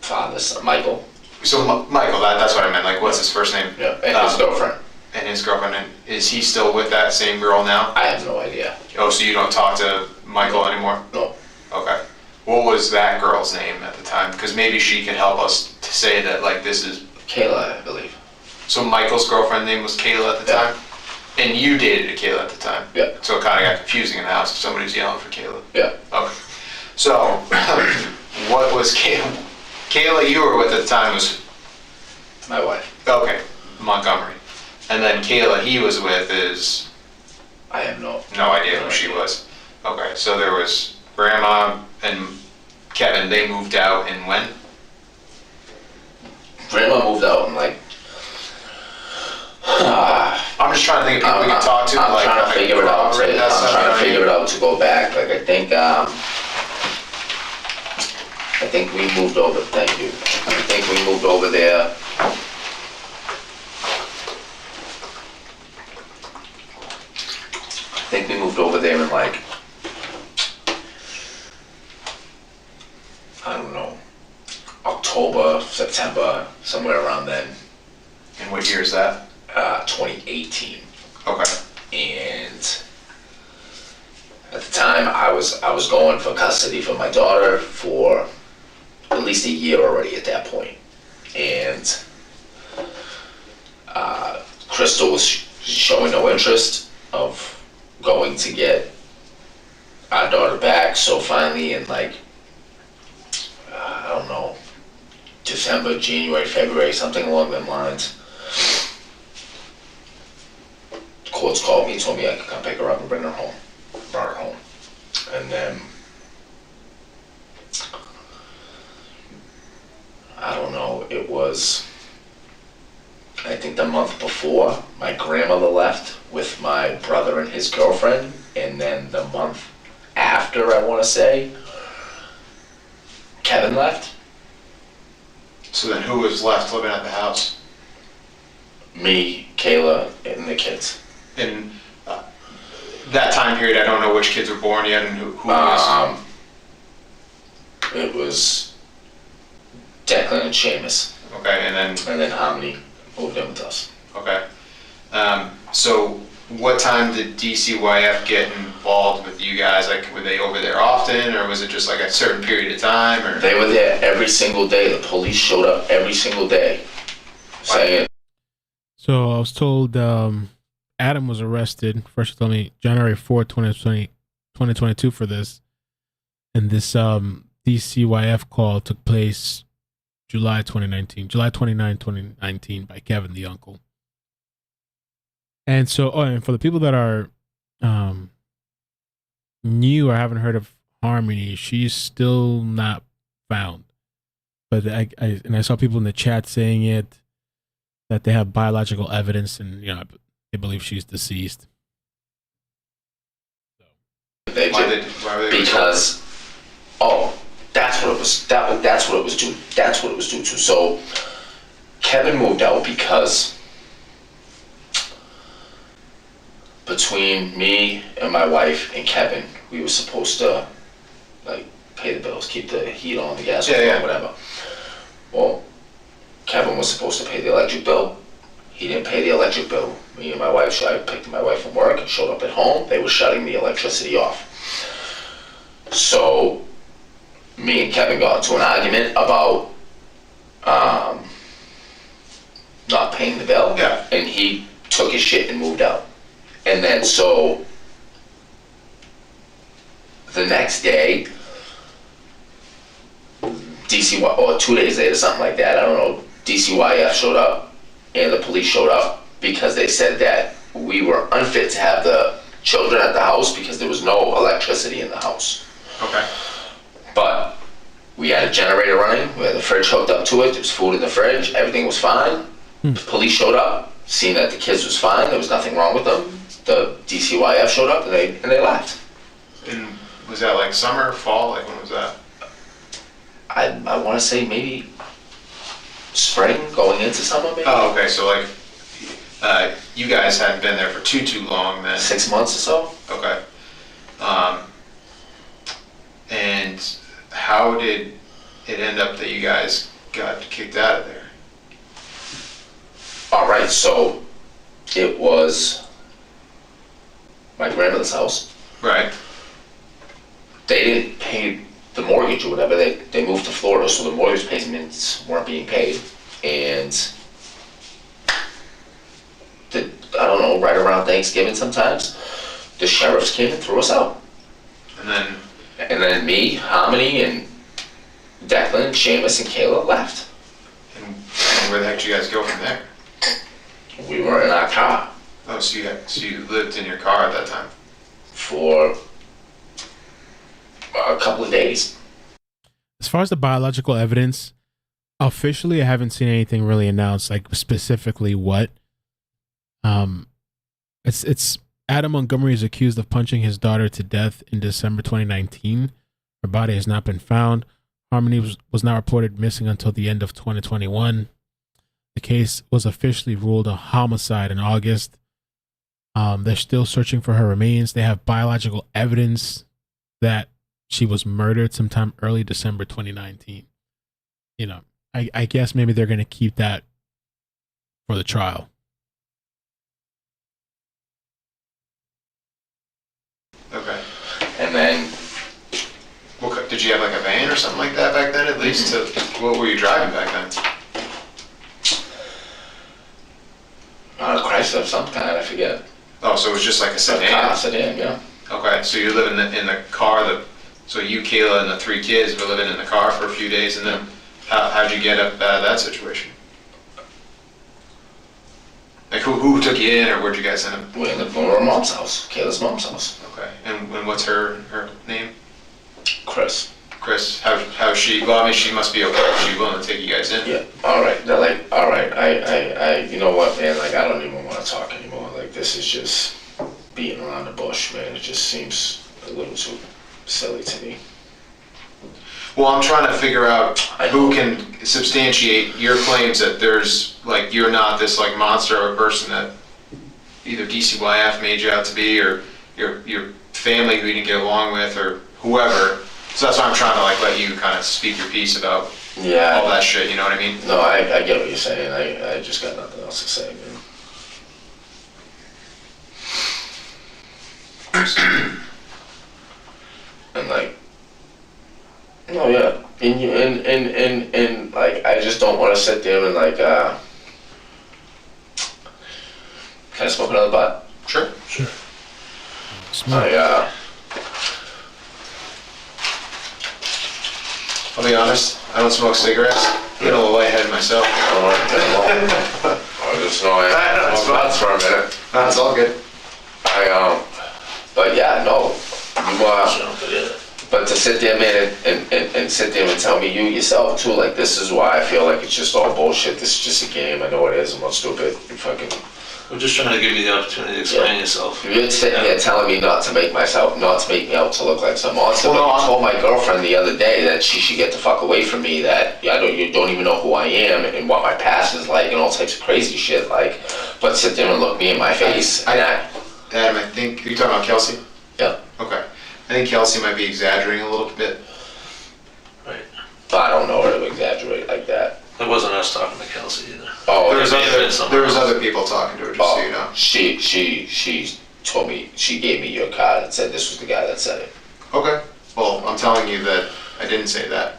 father's son, Michael. So Michael, that's what I meant. Like, what's his first name? Yeah, and his girlfriend. And his girlfriend. And is he still with that same girl now? I have no idea. Oh, so you don't talk to Michael anymore? No. Okay. What was that girl's name at the time? Because maybe she can help us to say that, like, this is... Kayla, I believe. So Michael's girlfriend's name was Kayla at the time? And you dated a Kayla at the time? Yeah. So it kind of got confusing in the house if somebody's yelling for Kayla. Yeah. Okay. So, what was Kayla? Kayla you were with at the time was... My wife. Okay. Montgomery. And then Kayla he was with is... I have no idea who she was. Okay, so there was grandma and Kevin, they moved out in when? Grandma moved out in like... I'm just trying to think of people we can talk to. I'm trying to figure it out. I'm trying to figure it out to go back. Like, I think we moved over. Thank you. I think we moved over there. I think we moved over there in like, I don't know, October, September, somewhere around then. And what year is that? 2018. Okay. And at the time, I was going for custody for my daughter for at least a year already at that point. And Crystal was showing no interest of going to get our daughter back. So finally in like, I don't know, December, January, February, something along them lines, courts called me and told me I could come pick her up and bring her home. Brought her home. And then, I don't know, it was, I think the month before, my grandmother left with my brother and his girlfriend, and then the month after, I want to say, Kevin left. So then who was left living at the house? Me, Kayla, and the kids. In that time period, I don't know which kids were born yet and who was. It was Declan and Seamus. Okay, and then Harmony moved in with us. Okay. So what time did DCYF get involved with you guys? Like, were they over there often, or was it just like a certain period of time? Or they were there every single day. The police showed up every single day, saying. So I was told Adam was arrested. First, you told me January 4th, 2022 for this. And this DCYF call took place July 29, 2019 by Kevin, the uncle. And so, and for the people that are new or haven't heard of Harmony, she's still not found. But I saw people in the chat saying it, that they have biological evidence, and they believe she's deceased. Because that's what it was. That's what it was due. That's what it was due to. So Kevin moved out because between me and my wife and Kevin, we were supposed to like pay the bills, keep the heat on, the gas on, whatever. Well, Kevin was supposed to pay the electric bill. He didn't pay the electric bill. Me and my wife, I picked my wife from work and showed up at home. They were shutting the electricity off. So me and Kevin got into an argument about not paying the bill. Yeah. And he took his shit and moved out. And then so the next day, DCY, or 2 days later, something like that, I don't know, DCYF showed up and the police showed up because they said that we were unfit to have the children at the house because there was no electricity in the house. Okay. But we had a generator running, we had the fridge hooked up to it, there was food in the fridge, everything was fine. The police showed up, Seeing that the kids was fine, there was nothing wrong with them, the DCYF showed up and they left. And was that like summer, fall? Like when was that? I want to say maybe spring, going into summer, maybe. Oh, okay. So like, you guys hadn't been there for too long then. 6 months or so. Okay. And how did it end up that you guys got kicked out of there? All right, so it was my grandmother's house. Right. They didn't pay the mortgage or whatever. They moved to Florida, so the mortgage payments weren't being paid. And I don't know, right around Thanksgiving sometimes, the sheriffs came and threw us out. And then me, Harmony, and Declan, Seamus, and Kayla left. And where the heck did you guys go from there? We were in our car. Oh, so you lived in your car at that time? For a couple of days. As far as the biological evidence, officially I haven't seen anything really announced, like specifically what. It's Adam Montgomery is accused of punching his daughter to death in December 2019. Her body has not been found. Harmony was not reported missing until the end of 2021. The case was officially ruled a homicide in August. They're still searching for her remains. They have biological evidence that she was murdered sometime early December 2019. You know, I guess maybe they're going to keep that for the trial. Okay. And then, did you have like a van or something like that back then? At least what were you driving back then? Chrysler of some kind, I forget. Oh, so it was just like a sedan? Car, sedan, yeah. Okay, so you're living in the car. So you, Kayla, and the 3 kids were living in the car for a few days, and then how'd you get up out of that situation? Like who took you in, or where'd you guys end up? We ended up going to her mom's house, Kayla's mom's house. Okay, and what's her name? Chris. Chris, how's she? Well, I mean, she must be okay. Is she willing to take you guys in? Yeah. All right. They're like, all right. I you know what, man? Like, I don't even want to talk anymore. Like, this is just beating around the bush, man. It just seems a little too silly to me. Well, I'm trying to figure out who can substantiate your claims that there's like you're not this like monster of a person that either DCYF made you out to be, or your family who you didn't get along with, or whoever. So that's why I'm trying to like let you kind of speak your piece about all that shit. You know what I mean? No, I get what you're saying. I just got nothing else to say, man. And like, no, yeah, and like, I just don't want to sit there and like, can I smoke another butt? Sure. Smoke. I'll be honest, I don't smoke cigarettes. I'm a little lightheaded myself. I just know I smoked butts for a minute. That's all good. But yeah, no, but to sit there, man, and sit there and tell me you yourself too, like, this is why I feel like it's just all bullshit. This is just a game. I know it is. I'm not stupid. You fucking. I'm just trying to give you the opportunity to explain yourself. You're sitting here telling me not to make me out to look like some monster. Well, but you told my girlfriend the other day that she should get the fuck away from me, that you don't even know who I am and what my past is like and all types of crazy shit, like, but sit there and look me in my face. Adam, I think, are you talking about Kelsey? Yeah. Okay. I think Kelsey might be exaggerating a little bit. Right. But I don't know her to exaggerate like that. It wasn't us talking to Kelsey either. Oh, there was other people talking to her, just so you know. She told me, she gave me your card and said this was the guy that said it. Okay. Well, I'm telling you that I didn't say that.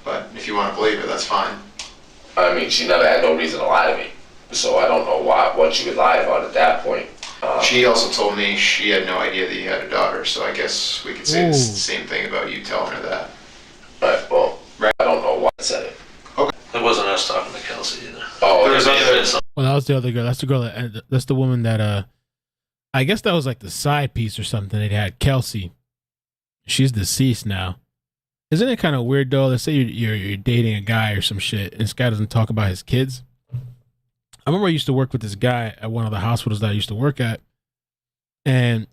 But if you want to believe it, that's fine. I mean, she never had no reason to lie to me. So I don't know what she would lie about at that point. She also told me she had no idea that you had a daughter, so I guess we could say the same thing about you telling her that. Right, well, I don't know why I said it. Okay. It wasn't us talking to Kelsey either. Oh, well, that was the other girl. That's the girl that's the woman that I guess that was like the side piece or something. It had Kelsey. She's deceased now. Isn't it kind of weird though? Let's say you're dating a guy or some shit, and this guy doesn't talk about his kids. I remember I used to work with this guy at one of the hospitals that I used to work at. And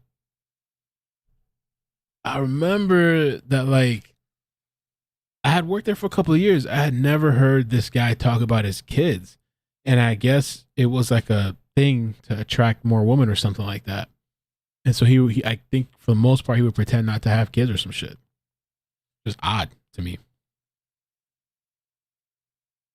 I remember that, like, I had worked there for a couple of years. I had never heard this guy talk about his kids. And I guess it was like a thing to attract more women or something like that. And so he I think for the most part, he would pretend not to have kids or some shit. Just odd to me.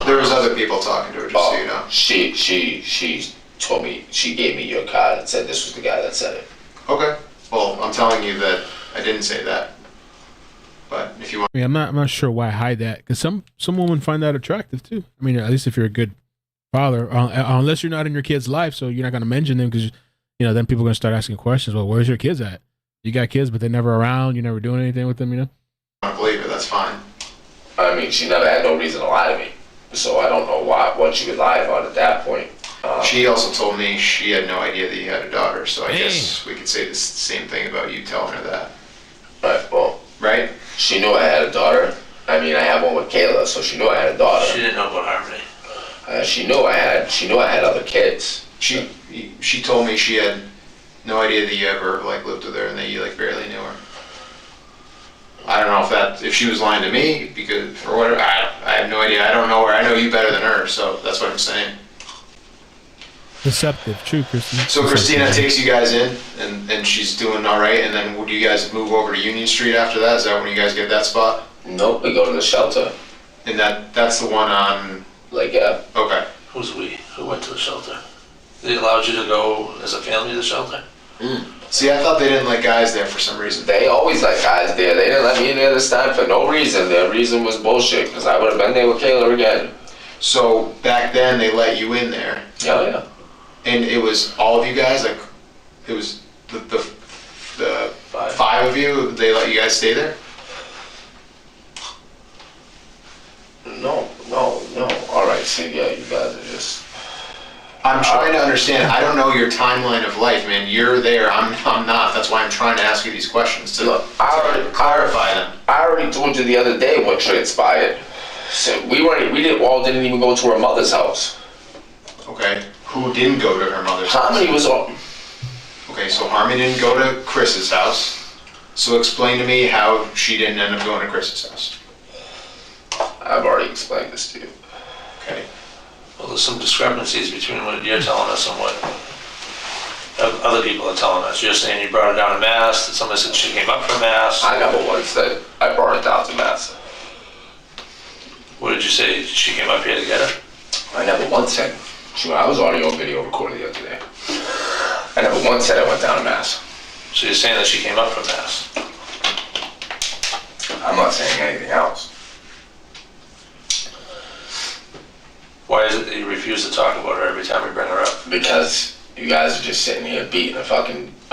There was other people talking to her, just so you know. She told me, she gave me your card and said this was the guy that said it. Okay. Well, I'm telling you that I didn't say that. But if you want, I mean, I'm not sure why I hide that, because some women find that attractive too. I mean, at least if you're a good father, unless you're not in your kid's life, so you're not going to mention them, because then people are going to start asking questions. Well, where's your kids at? You got kids, but they're never around. You're never doing anything with them. I don't believe it. That's fine. I mean, she never had no reason to lie to me, so I don't know what she would lie about at that point. She also told me she had no idea that you had a daughter, so I guess we could say the same thing about you telling her that. Right, well, right? She knew I had a daughter. I mean, I have one with Kayla, so she knew I had a daughter. She didn't know about Harmony. She knew I had other kids. She told me she had no idea that you ever lived with her and that you barely knew her. I don't know if she was lying to me or whatever. I have no idea. I don't know her. I know you better than her, so that's what I'm saying. Deceptive, true, Christina. So Christina takes you guys in, and she's doing all right, and then would you guys move over to Union Street after that? Is that when you guys get that spot? Nope, we go to the shelter. And that's the one on... yeah. Okay. Who's we? Who went to the shelter? They allowed you to go as a family to the shelter? See, I thought they didn't let guys there for some reason. They always let guys there. They didn't let me in there this time for no reason. Their reason was bullshit, because I would have been there with Kayla again. So back then they let you in there. Yeah. And it was all of you guys, it was the five of you. They let you guys stay there. No. All right, so yeah, you guys are just. I'm trying to understand. I don't know your timeline of life, man. You're there. I'm not. That's why I'm trying to ask you these questions to clarify them. I already told you the other day what transpired. So we didn't even go to her mother's house. Okay. Who didn't go to her mother's house? Harmony was on. Okay, so Harmony didn't go to Chris's house. So explain to me how she didn't end up going to Chris's house. I've already explained this to you. Okay. Well, there's some discrepancies between what you're telling us and what other people are telling us. You're saying you brought her down to Mass, that somebody said she came up from Mass. I never once said I brought her down to Mass. What did you say? She came up here to get her? I never once said. I was audio and video recorded the other day. I never once said I went down to Mass. So you're saying that she came up from Mass? I'm not saying anything else. Why is it that you refuse to talk about her every time we bring her up? Because you guys are just sitting here beating a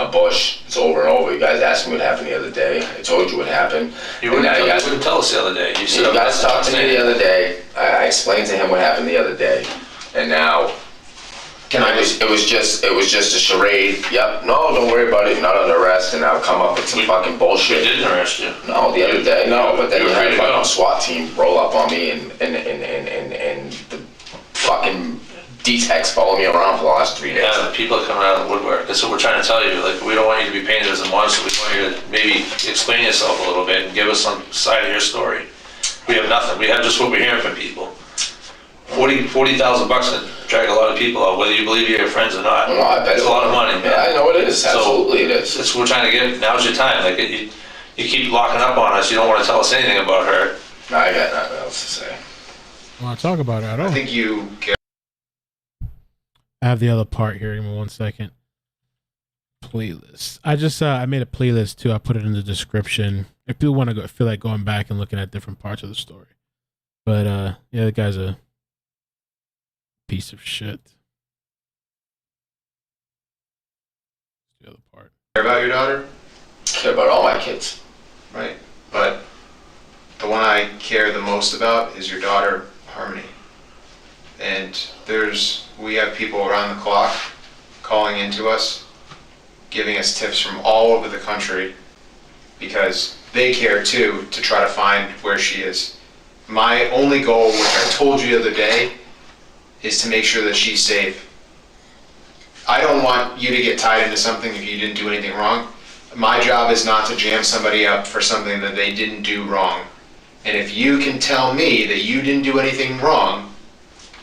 bush. It's over and over. You guys asked me what happened the other day. I told you what happened. You wouldn't tell us the other day. You guys talked to me the other day. I explained to him what happened the other day. And now, it was just a charade. Yep, no, don't worry about it. You're not under arrest. And I'll come up with some fucking bullshit. We didn't arrest you. No, the other day, no. But then you had a fucking SWAT team roll up on me and the fucking D-Techs follow me around for the last 3 days. Yeah, the people are coming out of the woodwork. That's what we're trying to tell you. We don't want you to be painted as a monster. We want you to maybe explain yourself a little bit and give us some side of your story. We have nothing. We have just what we're hearing from people. $40,000 to drag a lot of people out, whether you believe you're friends or not. No, I bet it's a lot of money. Yeah, I know it is. Absolutely it is. That's what we're trying to get. Now's your time. You keep locking up on us. You don't want to tell us anything about her. No, I got nothing else to say. I want to talk about it at all. I think you get... I have the other part here. Give me 1 second. Playlist. I just I made a playlist too. I put it in the description. If people want to feel like going back and looking at different parts of the story. But yeah, the guy's a piece of shit. The other part. Care about your daughter? Care about all my kids. Right. But the one I care the most about is your daughter, Harmony. And we have people around the clock calling into us, giving us tips from all over the country because they care too to try to find where she is. My only goal, which I told you the other day, is to make sure that she's safe. I don't want you to get tied into something if you didn't do anything wrong. My job is not to jam somebody up for something that they didn't do wrong. And if you can tell me that you didn't do anything wrong,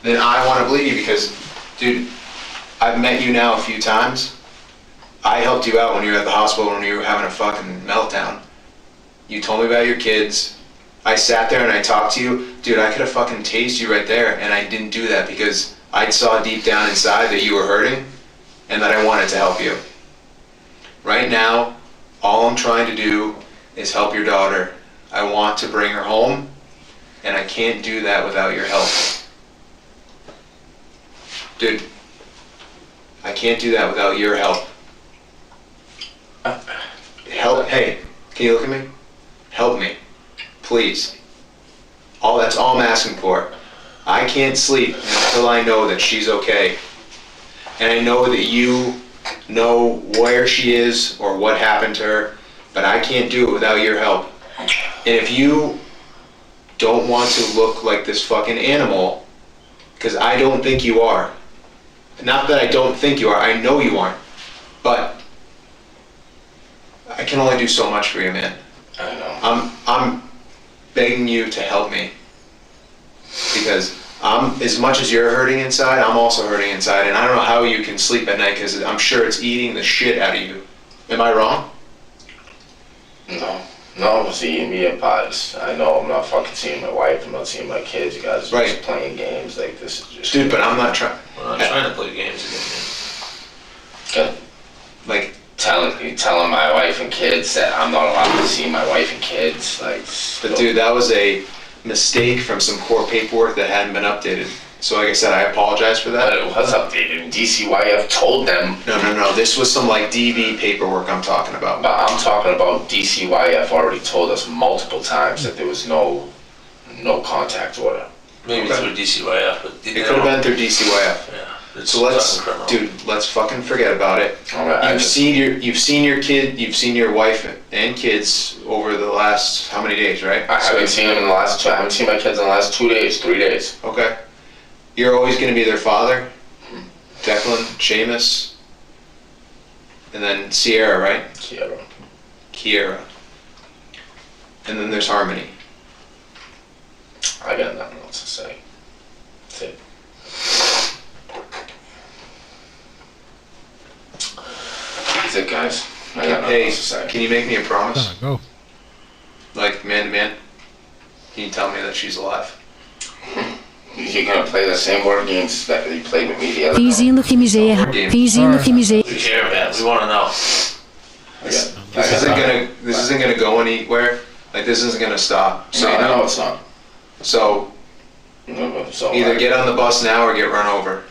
then I want to believe you because, dude, I've met you now a few times. I helped you out when you were at the hospital when you were having a fucking meltdown. You told me about your kids. I sat there and I talked to you. Dude, I could have fucking tased you right there, and I didn't do that because I saw deep down inside that you were hurting and that I wanted to help you. Right now, all I'm trying to do is help your daughter. I want to bring her home, and I can't do that without your help. Dude, I can't do that without your help. Help, hey, can you look at me? Help me, please. That's all I'm asking for. I can't sleep until I know that she's okay. And I know that you know where she is or what happened to her, but I can't do it without your help. And if you don't want to look like this fucking animal, because I don't think you are. Not that I don't think you are, I know you aren't. But I can only do so much for you, man. I know. I'm begging you to help me. Because as much as you're hurting inside, I'm also hurting inside. And I don't know how you can sleep at night because I'm sure it's eating the shit out of you. Am I wrong? No, it's eating me apart. I know I'm not fucking seeing my wife. I'm not seeing my kids. You guys are just playing games. Like, this is just... Dude, but I'm not trying... We're not trying to play games again, man. Good. Like... Telling my wife and kids that I'm not allowed to see my wife and kids. Like... But dude, that was a mistake from some court paperwork that hadn't been updated. So like I said, I apologize for that. But it was updated. DCYF told them. No. This was some like DV paperwork I'm talking about. But I'm talking about DCYF already told us multiple times that there was no contact order. Maybe through DCYF, but it could have been through DCYF. Yeah. So let's fucking forget about it. Right, you've seen your wife and kids over the last how many days, right? I haven't seen them in the last I haven't seen my kids in the last 2 days, 3 days. Okay. You're always going to be their father, Declan, Seamus, and then Sierra, right? Kiera. And then there's Harmony. I got nothing else to say. That's it. That's it, guys. I got nothing else to say. Can you make me a promise? Go. Like man to man? Can you tell me that she's alive? You're gonna play the same word games that you played with me the other Easy day. We care, man. We want to know. This isn't gonna go anywhere. Like this isn't gonna stop. So No, I know it's not. So either get on the bus now or get run over.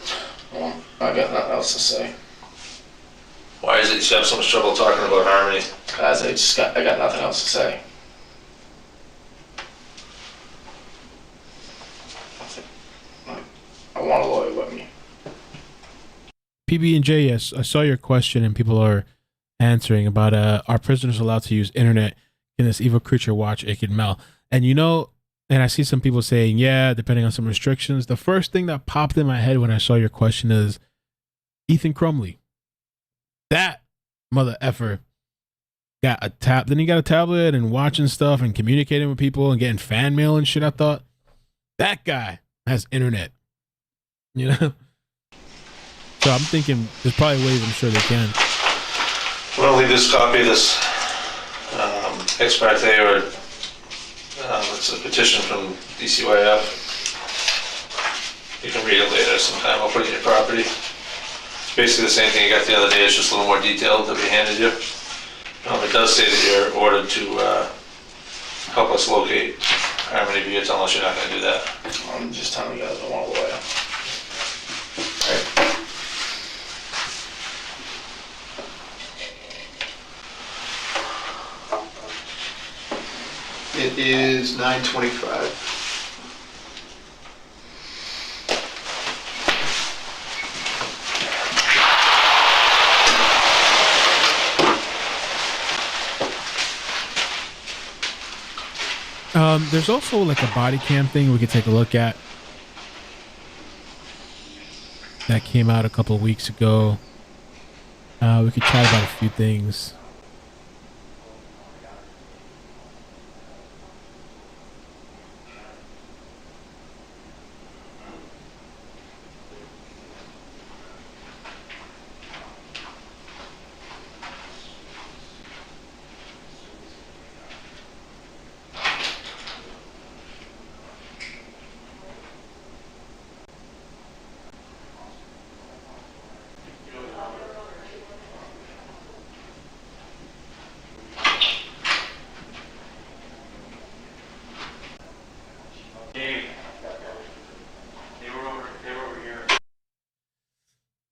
Well, I got nothing else to say. Why is it you have so much trouble talking about Harmony? Guys, I got nothing else to say. I want a lawyer with me. PB&J, yes, I saw your question and people are answering about are prisoners allowed to use internet? Can this evil creature watch iCkEdMeL? And and I see some people saying, yeah, depending on some restrictions. The first thing that popped in my head when I saw your question is Ethan Crumley. That mother effer got a then he got a tablet and watching stuff and communicating with people and getting fan mail and shit. I thought that guy has internet. So I'm thinking there's probably ways I'm sure they can. I'm going to leave this copy of this ex parte or it's a petition from DCYF. You can read it later sometime. I'll put it in your property. It's basically the same thing you got the other day. It's just a little more detailed that we handed you. It does say that you're ordered to help us locate Harmony Buttes unless you're not going to do that. I'm just telling you guys I want a lawyer. It is 9:25. There's also like a body cam thing we could take a look at. that came out a couple of weeks ago. We could chat about a few things.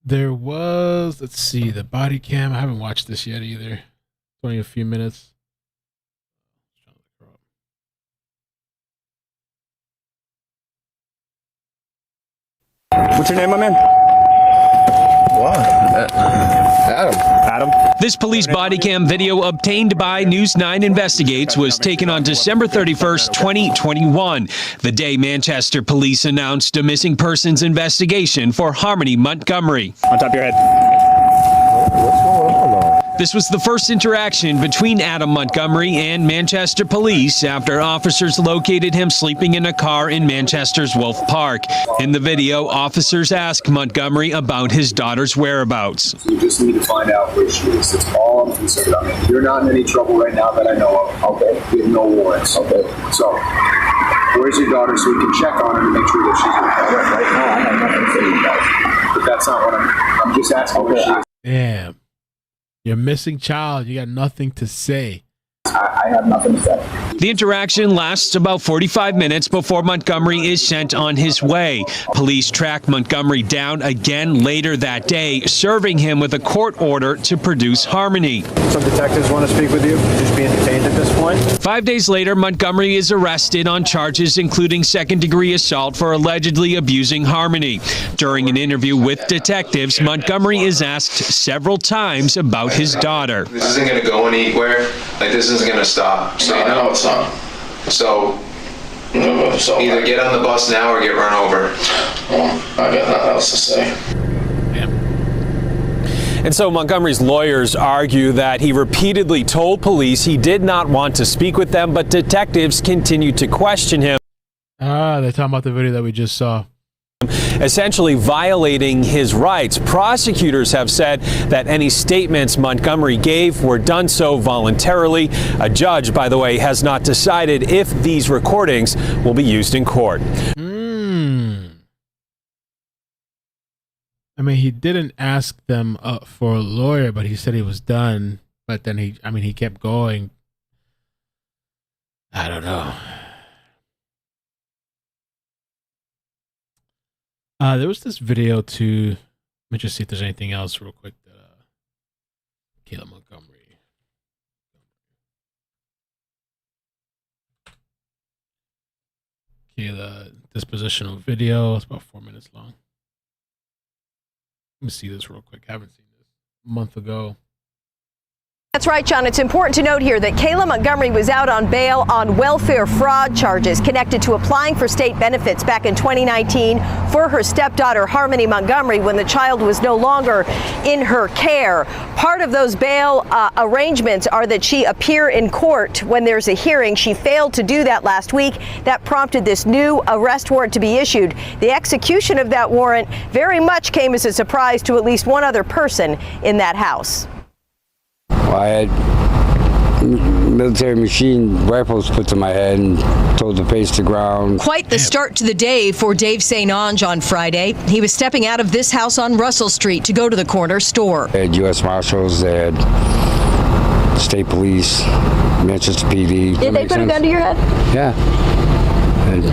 There was, let's see, the body cam. I haven't watched this yet either. It's only a few minutes. What's your name, my man? What? Adam. This police body cam video obtained by News 9 Investigates was taken on December 31st, 2021, the day Manchester police announced a missing persons investigation for Harmony Montgomery. On top of your head. What's going on? This was the first interaction between Adam Montgomery and Manchester police after officers located him sleeping in a car in Manchester's Wolf Park. In the video, officers ask Montgomery about his daughter's whereabouts. You just need to find out where she is. That's all I'm concerned about. You're not in any trouble right now that I know of. Okay. We have no warrants. Okay. So, where's your daughter so we can check on her to make sure that she's okay? Right now, I have nothing to say to you guys. But that's not what I'm just asking where she is. Damn. You're missing child. You got nothing to say. I have nothing to say. The interaction lasts about 45 minutes before Montgomery is sent on his way. Police track Montgomery down again later that day, serving him with a court order to produce Harmony. Some detectives want to speak with you. You're just being detained at this point. 5 days later, Montgomery is arrested on charges including second-degree assault for allegedly abusing Harmony. During an interview with detectives, Montgomery is asked several times about his daughter. This isn't going to go anywhere. Like, this isn't going to stop. So, No, no, it's not. So, So either get on the bus now or get run over. Well, I got nothing else to say. And so Montgomery's lawyers argue that he repeatedly told police he did not want to speak with them, but detectives continued to question him. They're talking about the video that we just saw. Essentially violating his rights. Prosecutors have said that any statements Montgomery gave were done so voluntarily. A judge, by the way, has not decided if these recordings will be used in court. I mean, he didn't ask them for a lawyer, but he said he was done. But then he kept going. I don't know. There was this video too. Let me just see if there's anything else real quick. Kayla Montgomery. Kayla dispositional video. It's about 4 minutes long. Let me see this real quick. I haven't seen this a month ago. That's right, John. It's important to note here that Kayla Montgomery was out on bail on welfare fraud charges connected to applying for state benefits back in 2019 for her stepdaughter, Harmony Montgomery, when the child was no longer in her care. Part of those bail arrangements are that she appear in court when there's a hearing. She failed to do that last week. That prompted this new arrest warrant to be issued. The execution of that warrant very much came as a surprise to at least one other person in that house. I had military machine rifles put to my head and told to face the ground. Quite the start to the day for Dave St. Onge on Friday. He was stepping out of this house on Russell Street to go to the corner store. They had U.S. Marshals, they had state police, Manchester PD. Did they put a gun to your head? Yeah. And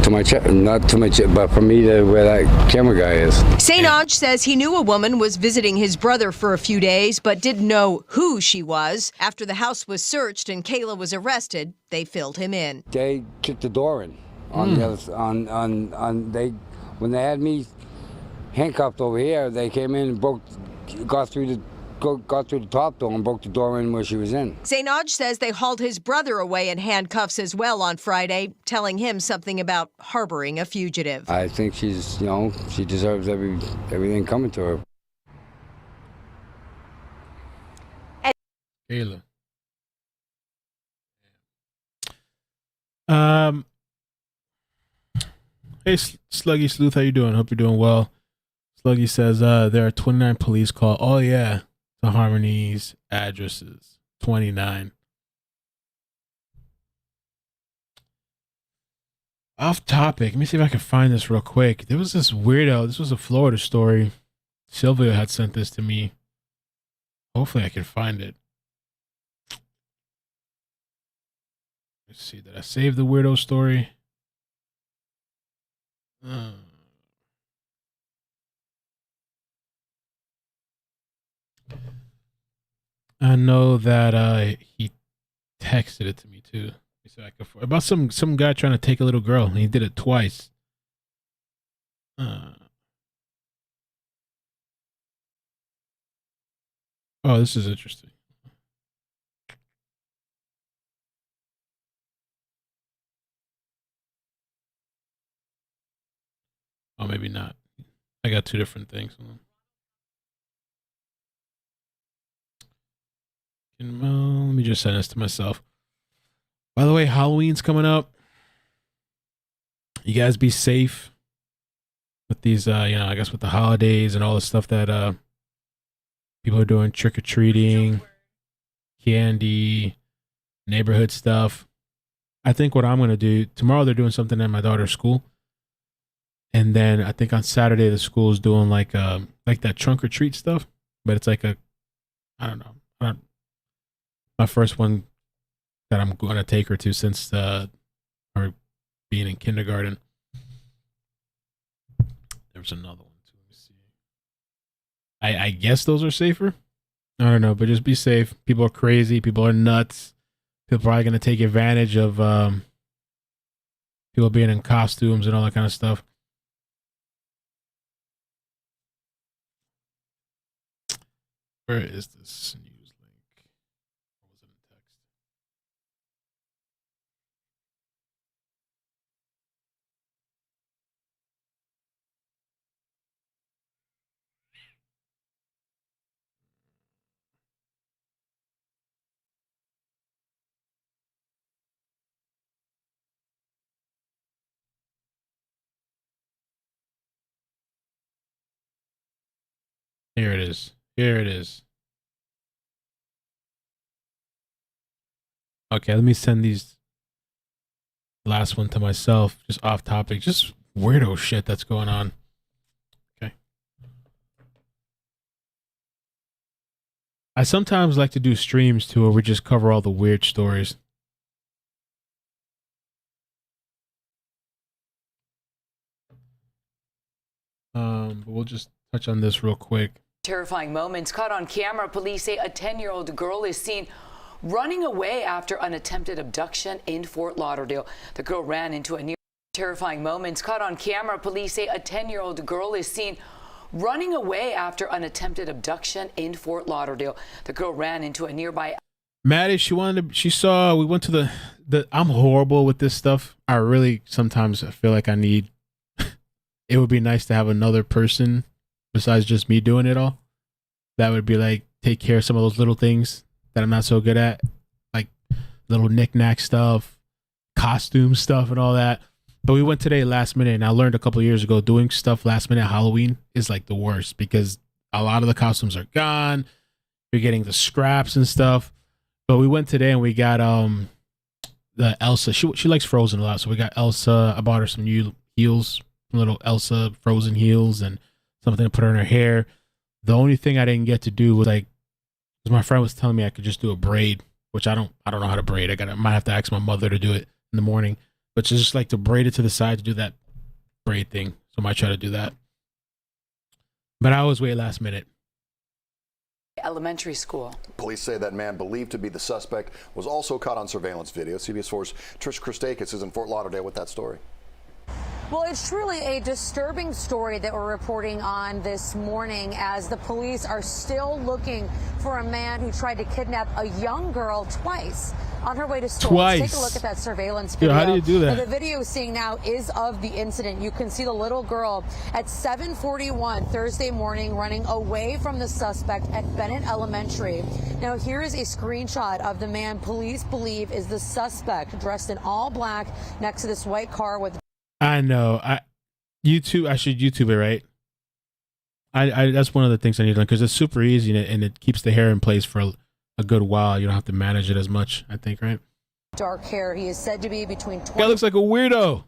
to my chest, not to my chest, but for me to where that camera guy is. St. Onge says he knew a woman was visiting his brother for a few days, but didn't know who she was. After the house was searched and Kayla was arrested, they filled him in. They kicked the door in on the other, on they, when they had me handcuffed over here, they came in and got through got through the top door and broke the door in where she was in. Zainaj says they hauled his brother away in handcuffs as well on Friday, telling him something about harboring a fugitive. I think she's, she deserves everything coming to her. Kayla. Hey, Sluggy Sleuth, how you doing? Hope you're doing well. Sluggy says there are 29 police calls. Oh, yeah. To Harmony's addresses. 29. Off topic. Let me see if I can find this real quick. There was this weirdo. This was a Florida story. Sylvia had sent this to me. Hopefully I can find it. Let's see. Did I save the weirdo story? I know that he texted it to me too. About some guy trying to take a little girl, and he did it twice. Oh, this is interesting. Oh, maybe not. I got two different things. Let me just send this to myself. By the way, Halloween's coming up. You guys be safe with these, I guess with the holidays and all the stuff that people are doing, trick-or-treating, candy, neighborhood stuff. I think what I'm going to do, tomorrow they're doing something at my daughter's school. And then I think on Saturday the school is doing like that trunk or treat stuff, but it's like I don't know. My first one that I'm going to take her to since her being in kindergarten. There's another one too. Let me see. I guess those are safer. I don't know, but just be safe. People are crazy. People are nuts. People are probably going to take advantage of people being in costumes and all that kind of stuff. Where is this news link? Or was it in text? Here it is. Here it is. Okay, let me send these last one to myself, just off topic, just weirdo shit that's going on. Okay. I sometimes like to do streams too where we just cover all the weird stories. But we'll just touch on this real quick. Terrifying moments caught on camera. Police say a 10-year-old girl is seen running away after an attempted abduction in Fort Lauderdale. The girl ran into a near. Terrifying moments caught on camera. Police say a 10-year-old girl is seen running away after an attempted abduction in Fort Lauderdale. The girl ran into a nearby. Maddie, she saw, we went to the, I'm horrible with this stuff. I really sometimes feel like I need, it would be nice to have another person besides just me doing it all. That would be like, take care of some of those little things that I'm not so good at. Like little knick-knack stuff, costume stuff and all that. But we went today last minute, and I learned a couple of years ago doing stuff last minute Halloween is like the worst because a lot of the costumes are gone. You're getting the scraps and stuff. But we went today and we got the Elsa. She likes Frozen a lot, so we got Elsa. I bought her some new heels, little Elsa Frozen heels, and something to put her in her hair. The only thing I didn't get to do was like, because my friend was telling me I could just do a braid, which I don't know how to braid. I might have to ask my mother to do it in the morning, but just like to braid it to the side to do that braid thing. So I might try to do that. But I always wait last minute. Elementary school. Police say that man believed to be the suspect was also caught on surveillance video. CBS 4's Trish Christakis is in Fort Lauderdale with that story. Well, it's truly a disturbing story that we're reporting on this morning as the police are still looking for a man who tried to kidnap a young girl twice on her way to school. Twice. Let's take a look at that surveillance video. Yo, how do you do that? Now, the video we're seeing now is of the incident. You can see the little girl at 7:41 Thursday morning running away from the suspect at Bennett Elementary. Now, here is a screenshot of the man police believe is the suspect, dressed in all black next to this white car with... I know. I should YouTube it, right? I that's one of the things I need to learn because it's super easy and it keeps the hair in place for a good while. You don't have to manage it as much, I think, right? Dark hair. He is said to be between 20... Guy looks like a weirdo.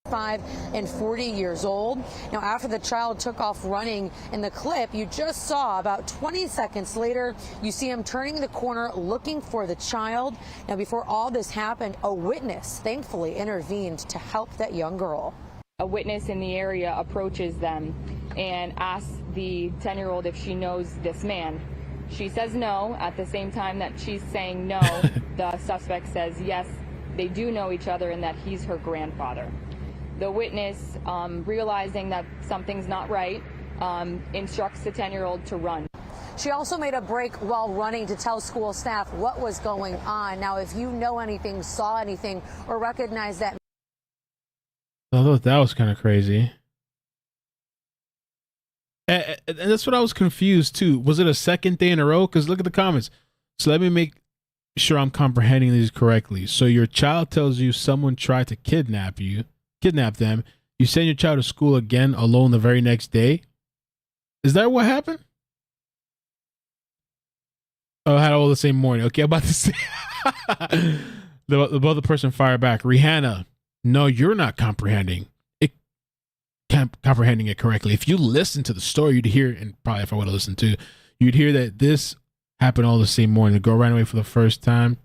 5 and 40 years old. Now, after the child took off running in the clip you just saw, about 20 seconds later, you see him turning the corner looking for the child. Now, before all this happened, a witness thankfully intervened to help that young girl. A witness in the area approaches them and asks the 10-year-old if she knows this man. She says no. At the same time that she's saying no, the suspect says yes, they do know each other and that he's her grandfather. The witness, realizing that something's not right, instructs the 10-year-old to run. She also made a break while running to tell school staff what was going on. Now, if you know anything, saw anything, or recognize that... I thought that was kind of crazy. And that's what I was confused too. Was it a second day in a row? Because look at the comments. So let me make sure I'm comprehending these correctly. So your child tells you someone tried to kidnap them. You send your child to school again alone the very next day. Is that what happened? Oh, I had all the same morning. Okay, I'm about to say the other person fired back. Rihanna, no, you're not comprehending it correctly. If you listen to the story, you'd hear, and probably if I would have listened to, you'd hear that this happened all the same morning. The girl ran away for the first time,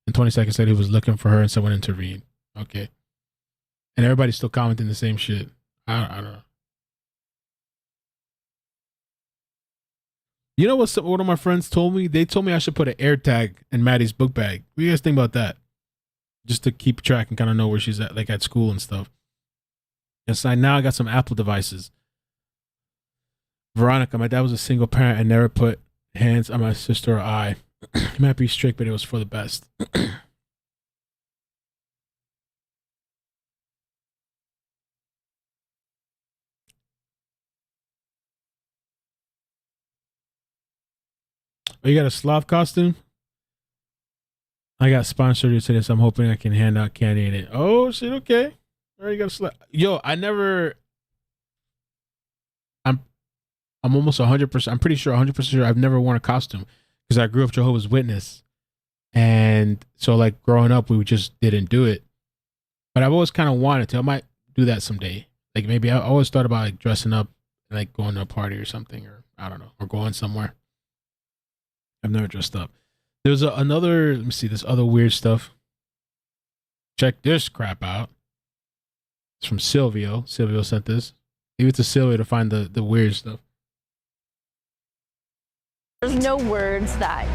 and 20 seconds later, he was looking for her, and someone intervened. Okay. And everybody's still commenting the same shit. I don't know. You know what one of my friends told me? They told me I should put an air tag in Maddie's book bag. What do you guys think about that? Just to keep track and kind of know where she's at, like at school and stuff. Yes, now I got some Apple devices. Veronica, my dad was a single parent and never put hands on my sister or I. He might be strict, but it was for the best. Oh, you got a sloth costume? I got sponsored today, so I'm hoping I can hand out candy in it. Oh shit, okay. All right, you got a sloth. Yo, I'm almost 100%. I'm pretty sure 100% sure I've never worn a costume because I grew up Jehovah's Witness, and so like growing up we just didn't do it. But I've always kind of wanted to. I might do that someday. Like maybe I always thought about like dressing up, and, like going to a party or something, or I don't know, or going somewhere. I've never dressed up. There's another. Let me see this other weird stuff. Check this crap out. It's from Silvio. Silvio sent this. Leave it to Silvio to find the weird stuff. There's no words that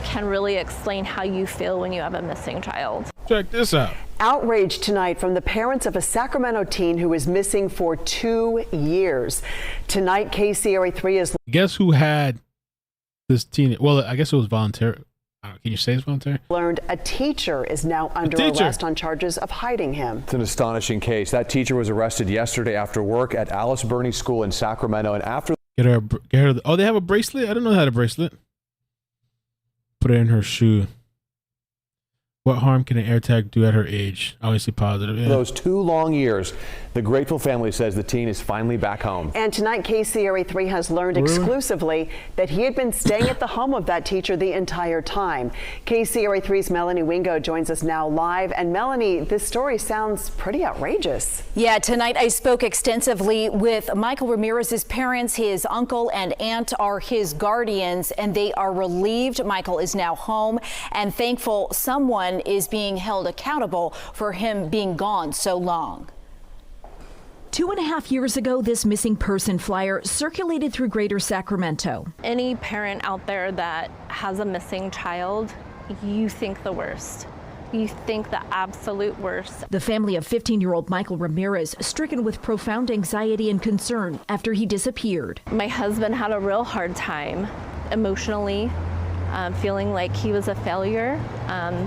can really explain how you feel when you have a missing child. Check this out. Outrage tonight from the parents of a Sacramento teen who is missing for 2 years. Tonight, KCRA 3 is... Guess who had this teen? Well, I guess it was voluntary. Can you say it's voluntary? Learned a teacher is now under arrest on charges of hiding him. It's an astonishing case. That teacher was arrested yesterday after work at Alice Burney School in Sacramento, and after... Get her. Oh, they have a bracelet? I didn't know they had a bracelet. Put it in her shoe. What harm can an AirTag do at her age? Obviously positive. Yeah. Those 2 long years, the grateful family says the teen is finally back home. And tonight, KCRA 3 has learned exclusively that he had been staying at the home of that teacher the entire time. KCRA 3's Melanie Wingo joins us now live. And Melanie, this story sounds pretty outrageous. Yeah, tonight I spoke extensively with Michael Ramirez's parents. His uncle and aunt are his guardians, and they are relieved Michael is now home and thankful someone is being held accountable for him being gone so long. 2.5 years ago, this missing person flyer circulated through Greater Sacramento. Any parent out there that has a missing child, you think the worst. You think the absolute worst. The family of 15-year-old Michael Ramirez stricken with profound anxiety and concern after he disappeared. My husband had a real hard time emotionally, feeling like he was a failure.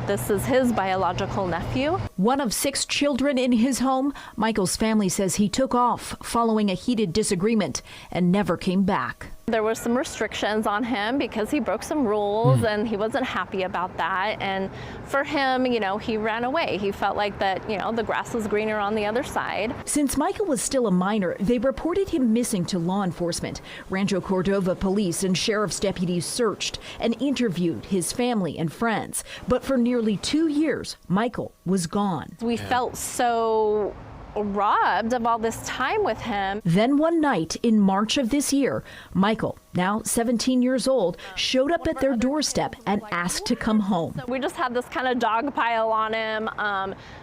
This is his biological nephew. One of 6 children in his home, Michael's family says he took off following a heated disagreement and never came back. There were some restrictions on him because he broke some rules and he wasn't happy about that. And for him, you know, he ran away. He felt like that, you know, the grass was greener on the other side. Since Michael was still a minor, they reported him missing to law enforcement. Rancho Cordova police and sheriff's deputies searched and interviewed his family and friends. But for nearly 2 years, Michael was gone. We felt so robbed of all this time with him. Then one night in March of this year, Michael, now 17 years old, showed up at their doorstep and asked to come home. We just had this kind of dog pile on him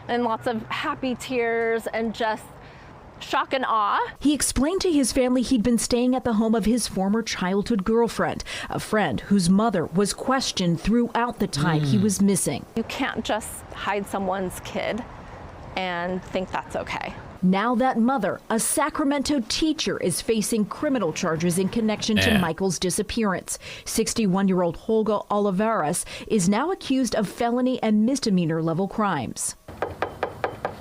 and lots of happy tears and just shock and awe. He explained to his family he'd been staying at the home of his former childhood girlfriend, a friend whose mother was questioned throughout the time he was missing. You can't just hide someone's kid and think that's okay. Now that mother, a Sacramento teacher, is facing criminal charges in connection to Michael's disappearance. 61-year-old Olga Olivares is now accused of felony and misdemeanor level crimes.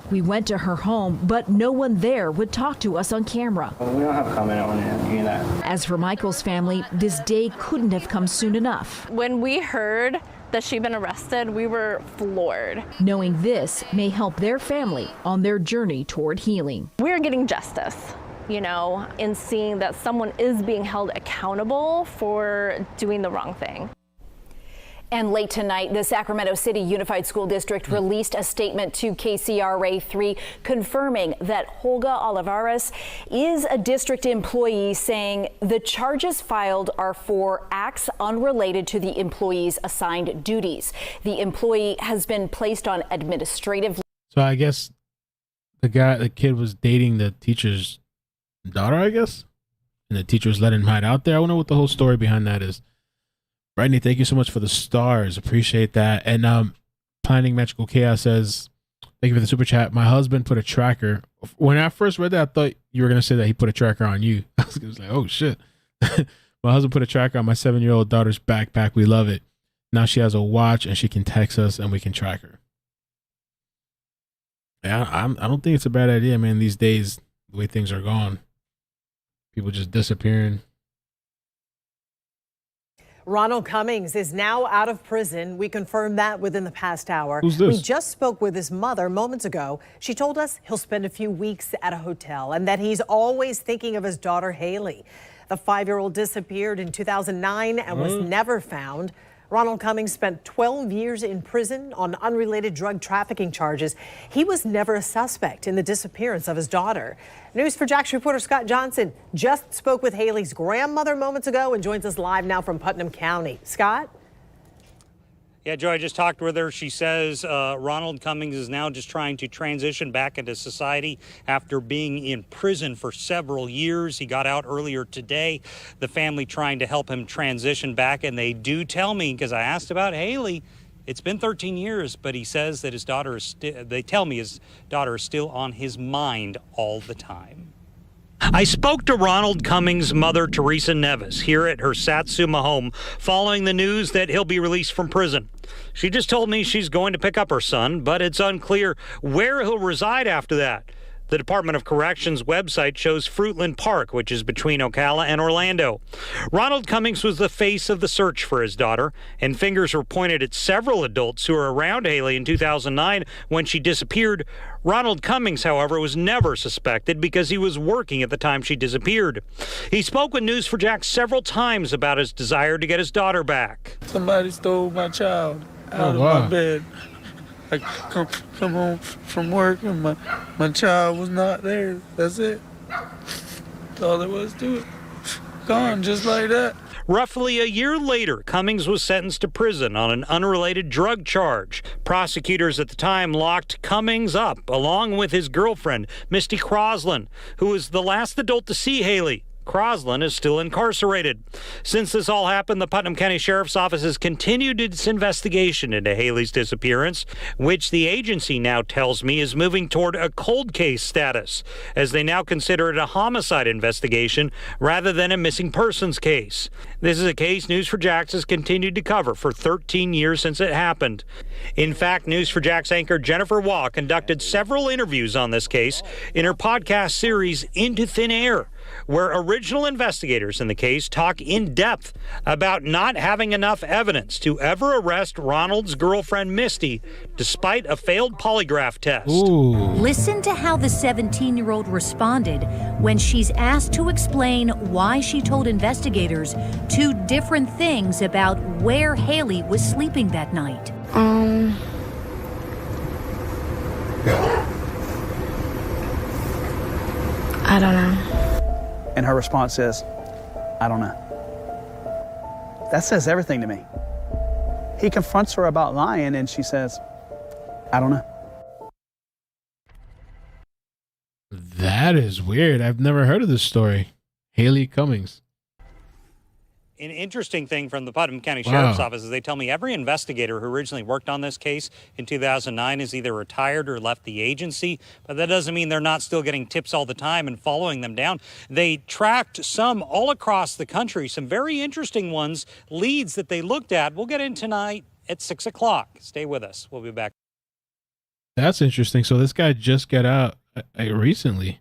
We went to her home, but no one there would talk to us on camera. We don't have a comment on any of that. As for Michael's family, this day couldn't have come soon enough. When we heard that she'd been arrested, we were floored. Knowing this may help their family on their journey toward healing. We're getting justice, you know, in seeing that someone is being held accountable for doing the wrong thing. And late tonight, the Sacramento City Unified School District released a statement to KCRA3 confirming that Olga Olivares is a district employee, saying the charges filed are for acts unrelated to the employee's assigned duties. The employee has been placed on administrative. So I guess the kid was dating the teacher's daughter, I guess, and the teacher was letting him hide out there. I wonder what the whole story behind that is. Brittany, thank you so much for the stars. Appreciate that. And Planning Magical Chaos says, thank you for the super chat. My husband put a tracker. When I first read that, I thought you were going to say that he put a tracker on you. I was like, oh, shit. My husband put a tracker on my 7-year-old daughter's backpack. We love it. Now she has a watch and she can text us and we can track her. Yeah, I don't think it's a bad idea, man. These days, the way things are gone, people just disappearing. Ronald Cummings is now out of prison. We confirmed that within the past hour. Who's this? We just spoke with his mother moments ago. She told us he'll spend a few weeks at a hotel and that he's always thinking of his daughter, Haley. The 5-year-old disappeared in 2009 and was never found. Ronald Cummings spent 12 years in prison on unrelated drug trafficking charges. He was never a suspect in the disappearance of his daughter. News4Jax reporter Scott Johnson just spoke with Haley's grandmother moments ago and joins us live now from Putnam County. Scott? Yeah, Joe, I just talked with her. She says Ronald Cummings is now just trying to transition back into society after being in prison for several years. He got out earlier today. The family trying to help him transition back, and they do tell me, because I asked about Haley, it's been 13 years, but he says that his daughter is they tell me his daughter is still on his mind all the time. I spoke to Ronald Cummings' mother, Teresa Nevis, here at her Satsuma home following the news that he'll be released from prison. She just told me she's going to pick up her son, but it's unclear where he'll reside after that. The Department of Corrections website shows Fruitland Park, which is between Ocala and Orlando. Ronald Cummings was the face of the search for his daughter, and fingers were pointed at several adults who were around Haley in 2009 when she disappeared. Ronald Cummings, however, was never suspected because he was working at the time she disappeared. He spoke with News4Jax several times about his desire to get his daughter back. Somebody stole my child out of my bed. I come home from work and my child was not there. That's it. That's all there was to it. Gone just like that. Roughly a year later, Cummings was sentenced to prison on an unrelated drug charge. Prosecutors at the time locked Cummings up along with his girlfriend, Misty Crosland, who was the last adult to see Haley. Crosland is still incarcerated. Since this all happened, the Putnam County Sheriff's Office has continued its investigation into Haley's disappearance, which the agency now tells me is moving toward a cold case status, as they now consider it a homicide investigation rather than a missing persons case. This is a case News4Jax has continued to cover for 13 years since it happened. In fact, News4Jax anchor Jennifer Waugh conducted several interviews on this case in her podcast series Into Thin Air, where original investigators in the case talk in depth about not having enough evidence to ever arrest Ronald's girlfriend Misty, despite a failed polygraph test. Listen to how the 17-year-old responded when she's asked to explain why she told investigators two different things about where Haley was sleeping that night. I don't know. And her response is, I don't know. That says everything to me. He confronts her about lying and she says, I don't know. That is weird. I've never heard of this story. Haley Cummings. An interesting thing from the Putnam County Sheriff's Office is they tell me every investigator who originally worked on this case in 2009 is either retired or left the agency, but that doesn't mean they're not still getting tips all the time and following them down. They tracked some all across the country, some very interesting ones, leads that they looked at. We'll get in tonight at 6 o'clock. Stay with us. We'll be back. That's interesting. So this guy just got out recently.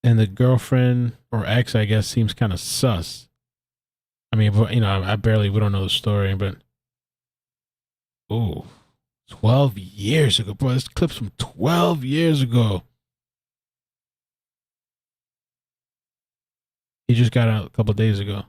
And the girlfriend or ex, I guess, seems kind of sus. I mean, you know, we don't know the story, but 12 years ago, bro. This clip's from 12 years ago. He just got out a couple of days ago.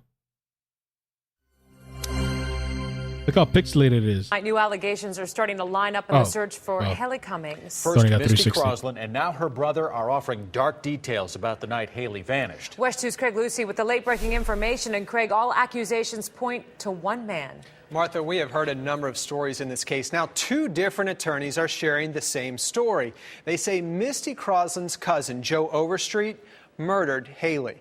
Look how pixelated it is. New allegations are starting to line up in the search for Haley Cummings. First, Misty Crosland and now her brother are offering dark details about the night Haley vanished. West 2's Craig Lucy with the late-breaking information. And Craig, all accusations point to one man. Martha, we have heard a number of stories in this case. Now, two different attorneys are sharing the same story. They say Misty Crosland's cousin, Joe Overstreet, murdered Haley.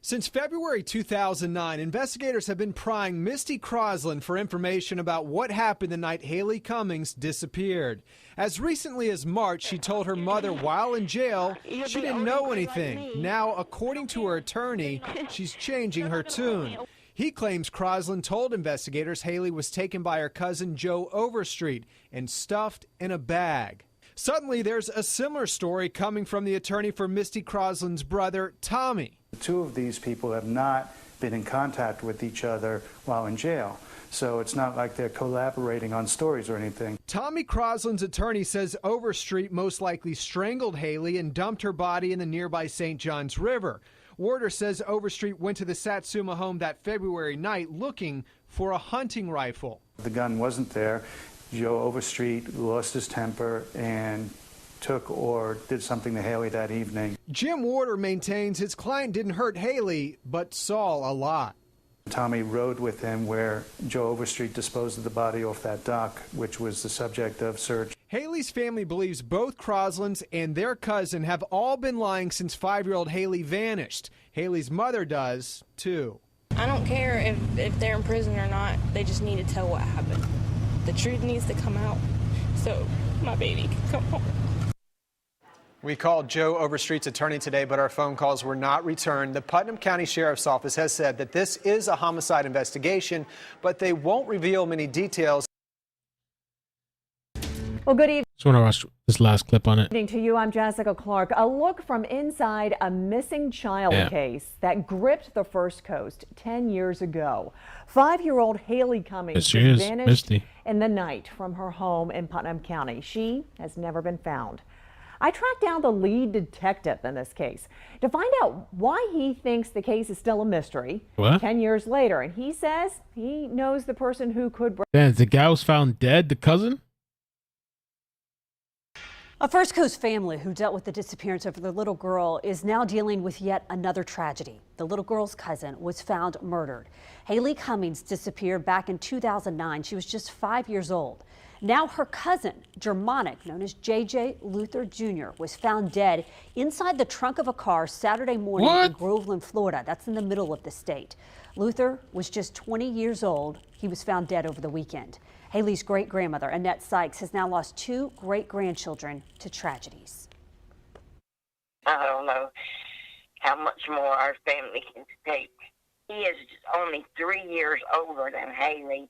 Since February 2009, investigators have been prying Misty Crosland for information about what happened the night Haley Cummings disappeared. As recently as March, she told her mother while in jail she didn't know anything. Now, according to her attorney, she's changing her tune. He claims Crosland told investigators Haley was taken by her cousin Joe Overstreet and stuffed in a bag. Suddenly, there's a similar story coming from the attorney for Misty Crosland's brother, Tommy. The two of these people have not been in contact with each other while in jail, so it's not like they're collaborating on stories or anything. Tommy Crosland's attorney says Overstreet most likely strangled Haley and dumped her body in the nearby St. Johns River. Warder says Overstreet went to the Satsuma home that February night looking for a hunting rifle. The gun wasn't there. Joe Overstreet lost his temper and took or did something to Haley that evening. Jim Warder maintains his client didn't hurt Haley, but saw a lot. Tommy rode with him where Joe Overstreet disposed of the body off that dock, which was the subject of search. Haley's family believes both Croslands and their cousin have all been lying since 5-year-old Haley vanished. Haley's mother does, too. I don't care if they're in prison or not. They just need to tell what happened. The truth needs to come out so my baby can come home. We called Joe Overstreet's attorney today, but our phone calls were not returned. The Putnam County Sheriff's Office has said that this is a homicide investigation, but they won't reveal many details. Well, good evening. Just want to watch this last clip on it. Good evening to you. I'm Jessica Clark. A look from inside a missing child case that gripped the First Coast 10 years ago. 5-year-old Haley Cummings vanished in the night from her home in Putnam County. She has never been found. I tracked down the lead detective in this case to find out why he thinks the case is still a mystery 10 years later. And he says he knows the person who could. Damn, the guy was found dead, the cousin? A First Coast family who dealt with the disappearance of their little girl is now dealing with yet another tragedy. The little girl's cousin was found murdered. Haley Cummings disappeared back in 2009. She was just 5 years old. Now her cousin, Germanic, known as JJ Luther Jr., was found dead inside the trunk of a car Saturday morning in Groveland, Florida. That's in the middle of the state. Luther was just 20 years old. He was found dead over the weekend. Haley's great-grandmother, Annette Sykes, has now lost 2 great-grandchildren to tragedies. I don't know how much more our family can take. He is only 3 years older than Haley,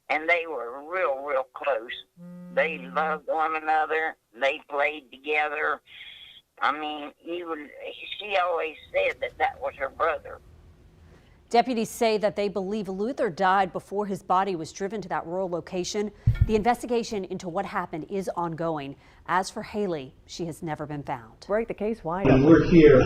and they were real close. They loved one another. They played together. I mean, she always said that was her brother. Deputies say that they believe Luther died before his body was driven to that rural location. The investigation into what happened is ongoing. As for Haley, she has never been found. Break the case wide. We're here.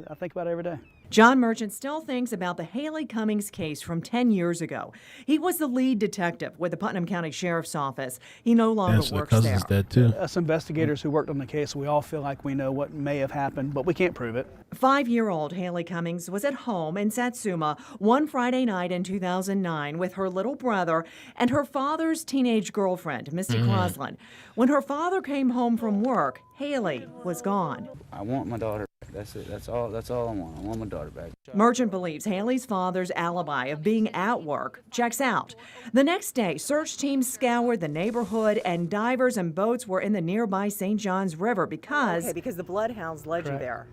I think about it every day. John Merchant still thinks about the Haley Cummings case from 10 years ago. He was the lead detective with the Putnam County Sheriff's Office. He no longer works there. Cousin's dead too. Us investigators who worked on the case, we all feel like we know what may have happened, but we can't prove it. 5-year-old Haley Cummings was at home in Satsuma one Friday night in 2009 with her little brother and her father's teenage girlfriend, Misty Crosland. When her father came home from work, Haley was gone. I want my daughter. That's it. That's all I want. I want my daughter back. Merchant believes Haley's father's alibi of being at work checks out. The next day, search teams scoured the neighborhood and divers and boats were in the nearby St. Johns River because the bloodhounds led you there.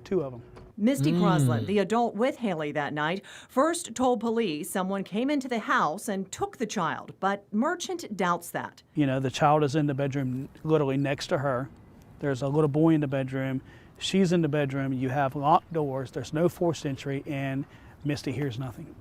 2 of them. Misty Crosland, the adult with Haley that night, first told police someone came into the house and took the child, but Merchant doubts that. You know, the child is in the bedroom literally next to her. There's a little boy in the bedroom. She's in the bedroom. You have locked doors. There's no forced entry, and Misty hears nothing.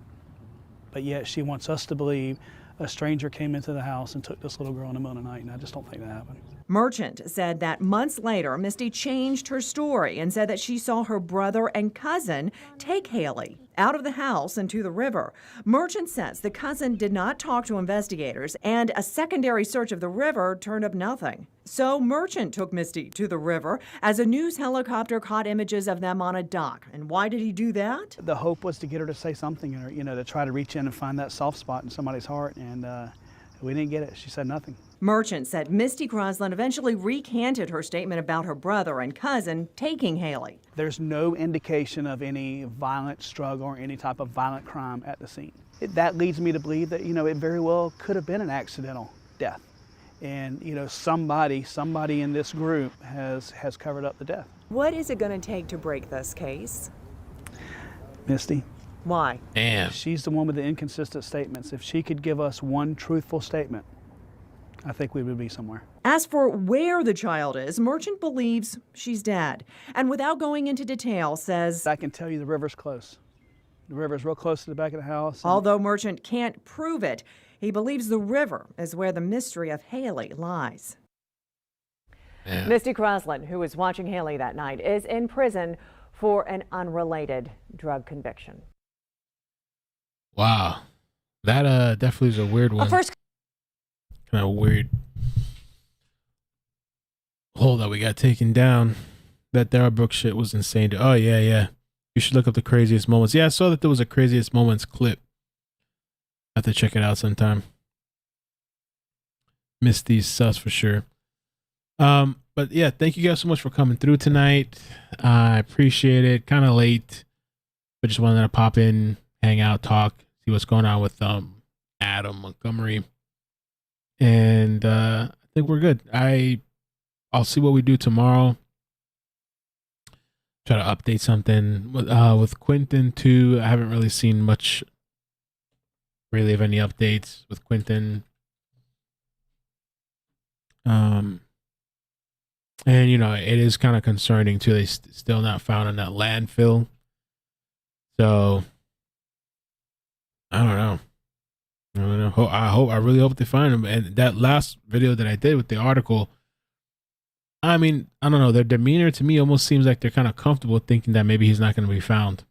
But yet she wants us to believe a stranger came into the house and took this little girl in the middle of the night, and I just don't think that happened. Merchant said that months later, Misty changed her story and said that she saw her brother and cousin take Haley out of the house and to the river. Merchant says the cousin did not talk to investigators, and a secondary search of the river turned up nothing. So Merchant took Misty to the river as a news helicopter caught images of them on a dock. And why did he do that? The hope was to get her to say something, or to try to reach in and find that soft spot in somebody's heart, and we didn't get it. She said nothing. Merchant said Misty Crosland eventually recanted her statement about her brother and cousin taking Haley. There's no indication of any violent struggle or any type of violent crime at the scene. That leads me to believe that, it very well could have been an accidental death. And, somebody in this group has covered up the death. What is it going to take to break this case? Misty. Why? Damn. She's the one with the inconsistent statements. If she could give us one truthful statement, I think we would be somewhere. As for where the child is, Merchant believes she's dead. And without going into detail, says, I can tell you the river's close. The river's real close to the back of the house. Although Merchant can't prove it, he believes the river is where the mystery of Haley lies. Yeah. Misty Crosland, who was watching Haley that night, is in prison for an unrelated drug conviction. Wow. That definitely is a weird one. Kind of weird hole that we got taken down. That Dara Brooks shit was insane. Oh, yeah. You should look up the craziest moments. Yeah, I saw that there was a craziest moments clip. I have to check it out sometime. Missed these sus for sure. But yeah, thank you guys so much for coming through tonight. I appreciate it. Kind of late, but just wanted to pop in, hang out, talk, see what's going on with Adam Montgomery. And I think we're good. I'll see what we do tomorrow. Try to update something with Quentin too. I haven't really seen much really of any updates with Quentin. And it is kind of concerning too. They still not found in that landfill. So I don't know. I really hope they find him. And that last video that I did with the article, I mean, I don't know. Their demeanor to me almost seems like they're kind of comfortable thinking that maybe he's not going to be found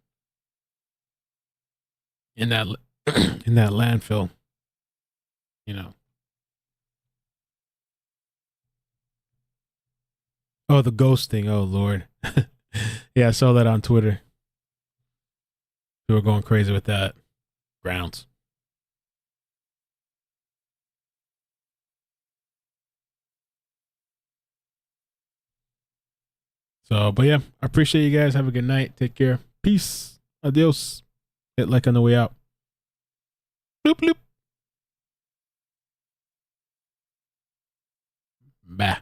in that landfill. Oh, the ghost thing. Oh, Lord. Yeah, I saw that on Twitter. People were going crazy with that. Grounds. So, but yeah, I appreciate you guys. Have a good night. Take care. Peace. Adios. Hit like on the way out. Bloop, bloop. Bye.